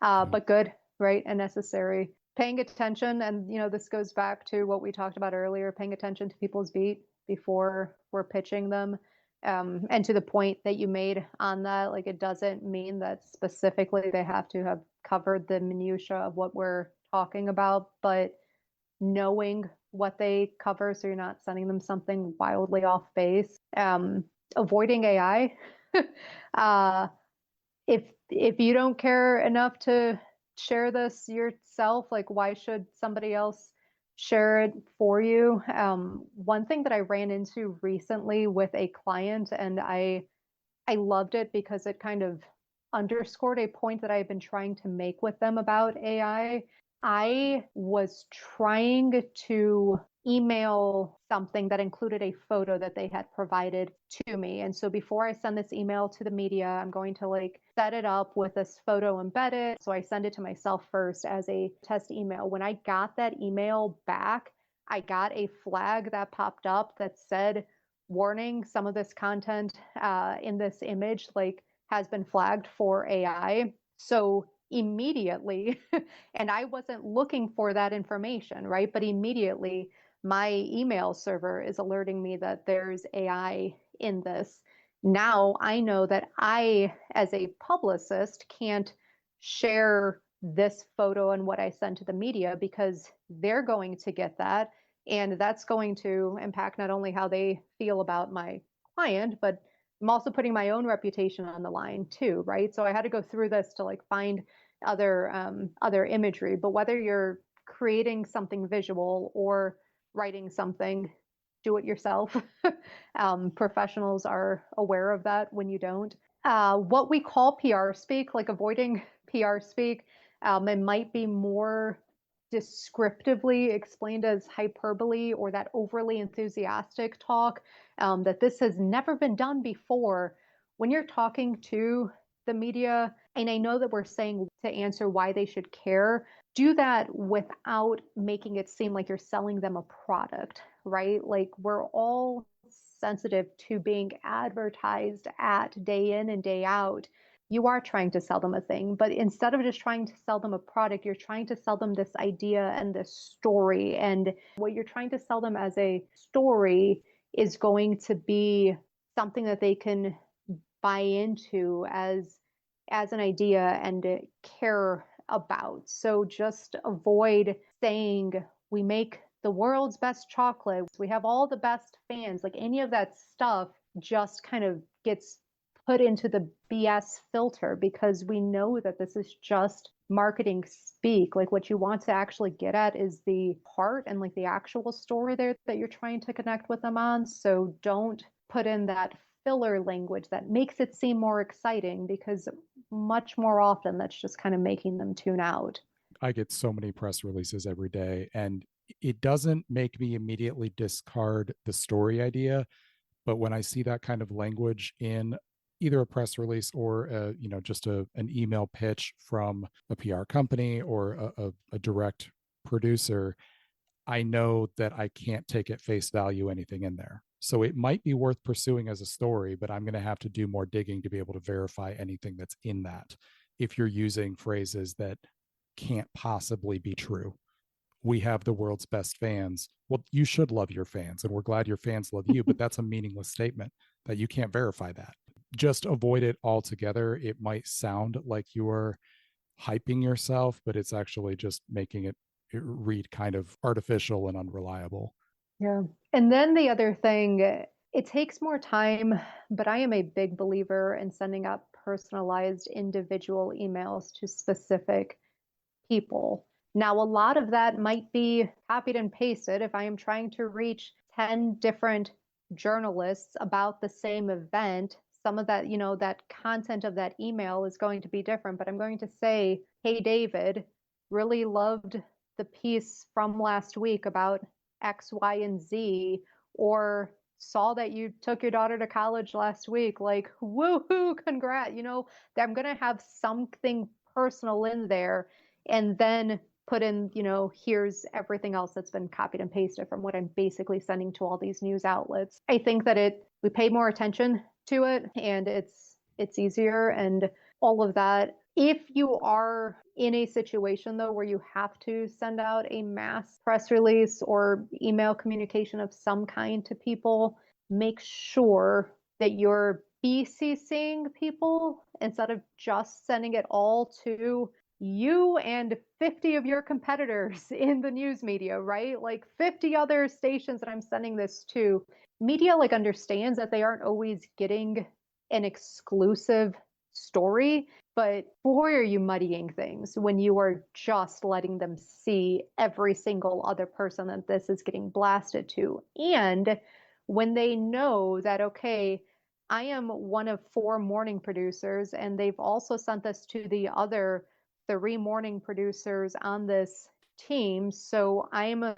but good, right? And necessary. Paying attention. And, this goes back to what we talked about earlier, paying attention to people's beat before we're pitching them. And to the point that you made on that, like it doesn't mean that specifically they have to have covered the minutia of what we're talking about, but knowing what they cover so you're not sending them something wildly off base. Avoiding AI. If you don't care enough to share this yourself? Like, why should somebody else share it for you? One thing that I ran into recently with a client, and I loved it because it kind of underscored a point that I've been trying to make with them about AI. I was trying to email something that included a photo that they had provided to me. And so before I send this email to the media, I'm going to like set it up with this photo embedded. So I send it to myself first as a test email. When I got that email back, I got a flag that popped up that said, warning, some of this content in this image like has been flagged for AI. So immediately, and I wasn't looking for that information, right? But immediately my email server is alerting me that there's AI in this. Now I know that I, as a publicist, can't share this photo and what I send to the media because they're going to get that. And that's going to impact not only how they feel about my client, but I'm also putting my own reputation on the line too, right? So I had to go through this to like find other imagery. But whether you're creating something visual or writing something, do it yourself. Professionals are aware of that when you don't. What we call PR speak, like avoiding PR speak, it might be more descriptively explained as hyperbole or that overly enthusiastic talk, that this has never been done before. When you're talking to the media, and I know that we're saying to answer why they should care, do that without making it seem like you're selling them a product, right? Like we're all sensitive to being advertised at day in and day out. You are trying to sell them a thing, but instead of just trying to sell them a product, you're trying to sell them this idea and this story. And what you're trying to sell them as a story is going to be something that they can buy into as an idea and care about. So just avoid saying we make the world's best chocolate, we have all the best fans, like any of that stuff just kind of gets put into the BS filter because we know that this is just marketing speak. Like what you want to actually get at is the heart and like the actual story there that you're trying to connect with them on. So don't put in that filler language that makes it seem more exciting because much more often that's just kind of making them tune out. I get so many press releases every day, and it doesn't make me immediately discard the story idea. But when I see that kind of language in either a press release or just an email pitch from a PR company or a direct producer, I know that I can't take at face value anything in there. So it might be worth pursuing as a story, but I'm going to have to do more digging to be able to verify anything that's in that. If you're using phrases that can't possibly be true. We have the world's best fans. Well, you should love your fans, and we're glad your fans love you, but that's a meaningless statement that you can't verify that. Just avoid it altogether. It might sound like you're hyping yourself, but it's actually just making it read kind of artificial and unreliable. Yeah. And then the other thing, it takes more time, but I am a big believer in sending out personalized individual emails to specific people. Now, a lot of that might be copied and pasted. If I am trying to reach 10 different journalists about the same event, some of that, that content of that email is going to be different, but I'm going to say, hey, David, really loved the piece from last week about X, Y, and Z, or saw that you took your daughter to college last week, like, woohoo, congrats. I'm going to have something personal in there and then put in, here's everything else that's been copied and pasted from what I'm basically sending to all these news outlets. I think that we pay more attention to it and it's easier and all of that. If you are in a situation though where you have to send out a mass press release or email communication of some kind to people, make sure that you're BCCing people instead of just sending it all to you and 50 of your competitors in the news media, right? Like 50 other stations that I'm sending this to. Media understands that they aren't always getting an exclusive story. But boy, are you muddying things when you are just letting them see every single other person that this is getting blasted to. And when they know that, okay, I am one of 4 morning producers, and they've also sent this to the other 3 morning producers on this team. So I'm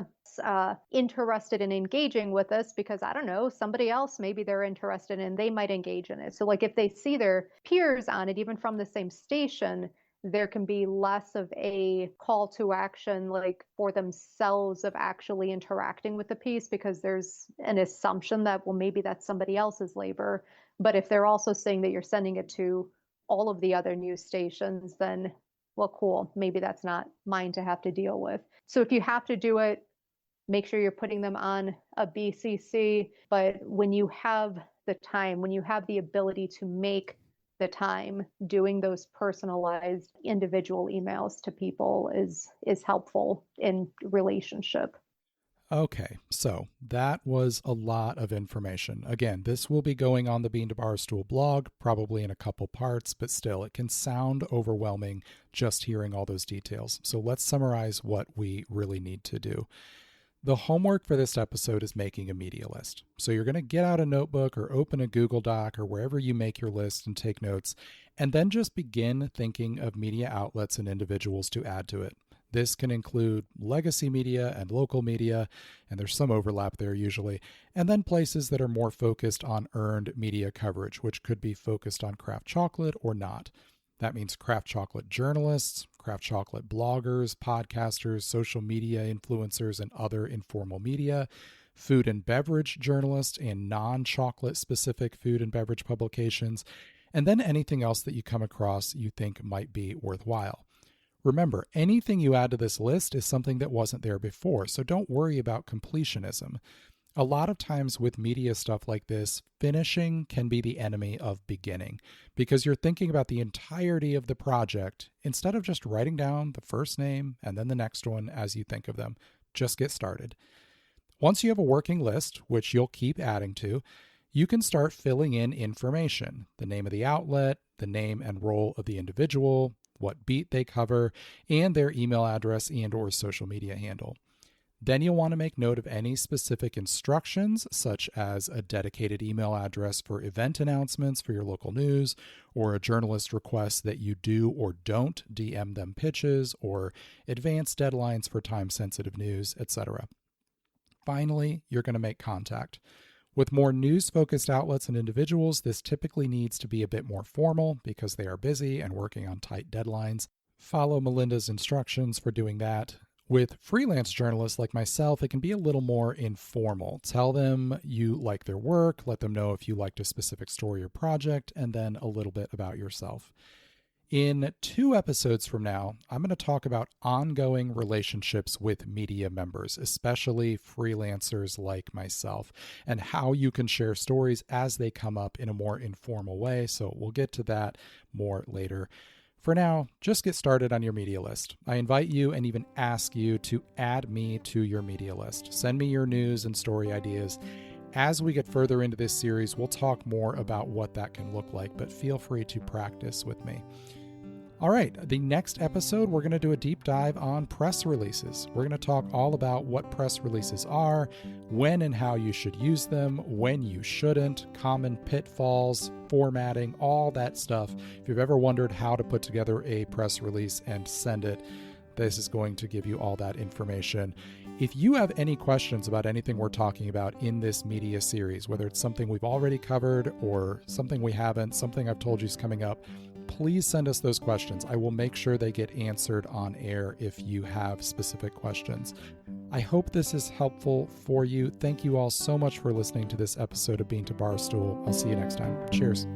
interested in engaging with this because I don't know, somebody else maybe they're interested in, they might engage in it. So like if they see their peers on it, even from the same station, there can be less of a call to action like for themselves of actually interacting with the piece, because there's an assumption that, well, maybe that's somebody else's labor. But if they're also saying that you're sending it to all of the other news stations, then well, cool, maybe that's not mine to have to deal with. So if you have to do it, make sure you're putting them on a BCC. But when you have the time, when you have the ability to make the time, doing those personalized individual emails to people is helpful in relationship. Okay, so that was a lot of information. Again, this will be going on the Bean to Barstool blog, probably in a couple parts, but still, it can sound overwhelming just hearing all those details. So let's summarize what we really need to do. The homework for this episode is making a media list. So you're going to get out a notebook or open a Google Doc or wherever you make your list and take notes, and then just begin thinking of media outlets and individuals to add to it. This can include legacy media and local media, and there's some overlap there usually, and then places that are more focused on earned media coverage, which could be focused on craft chocolate or not. That means craft chocolate journalists, craft chocolate bloggers, podcasters, social media influencers, and other informal media, food and beverage journalists and non-chocolate specific food and beverage publications, and then anything else that you come across you think might be worthwhile. Remember, anything you add to this list is something that wasn't there before, so don't worry about completionism. A lot of times with media stuff like this, finishing can be the enemy of beginning because you're thinking about the entirety of the project instead of just writing down the first name and then the next one as you think of them. Just get started. Once you have a working list, which you'll keep adding to, you can start filling in information, the name of the outlet, the name and role of the individual, what beat they cover, and their email address and or social media handle. Then you'll want to make note of any specific instructions, such as a dedicated email address for event announcements for your local news, or a journalist request that you do or don't DM them pitches, or advanced deadlines for time-sensitive news, etc. Finally, you're going to make contact. With more news-focused outlets and individuals, this typically needs to be a bit more formal because they are busy and working on tight deadlines. Follow Melinda's instructions for doing that. With freelance journalists like myself, it can be a little more informal. Tell them you like their work, let them know if you liked a specific story or project, and then a little bit about yourself. In 2 episodes from now, I'm going to talk about ongoing relationships with media members, especially freelancers like myself, and how you can share stories as they come up in a more informal way. So we'll get to that more later. For now, just get started on your media list. I invite you and even ask you to add me to your media list. Send me your news and story ideas. As we get further into this series, we'll talk more about what that can look like, but feel free to practice with me. All right, the next episode, we're going to do a deep dive on press releases. We're going to talk all about what press releases are, when and how you should use them, when you shouldn't, common pitfalls, formatting, all that stuff. If you've ever wondered how to put together a press release and send it, this is going to give you all that information. If you have any questions about anything we're talking about in this media series, whether it's something we've already covered or something we haven't, something I've told you is coming up, please send us those questions. I will make sure they get answered on air if you have specific questions. I hope this is helpful for you. Thank you all so much for listening to this episode of Bean to Barstool. I'll see you next time. Cheers.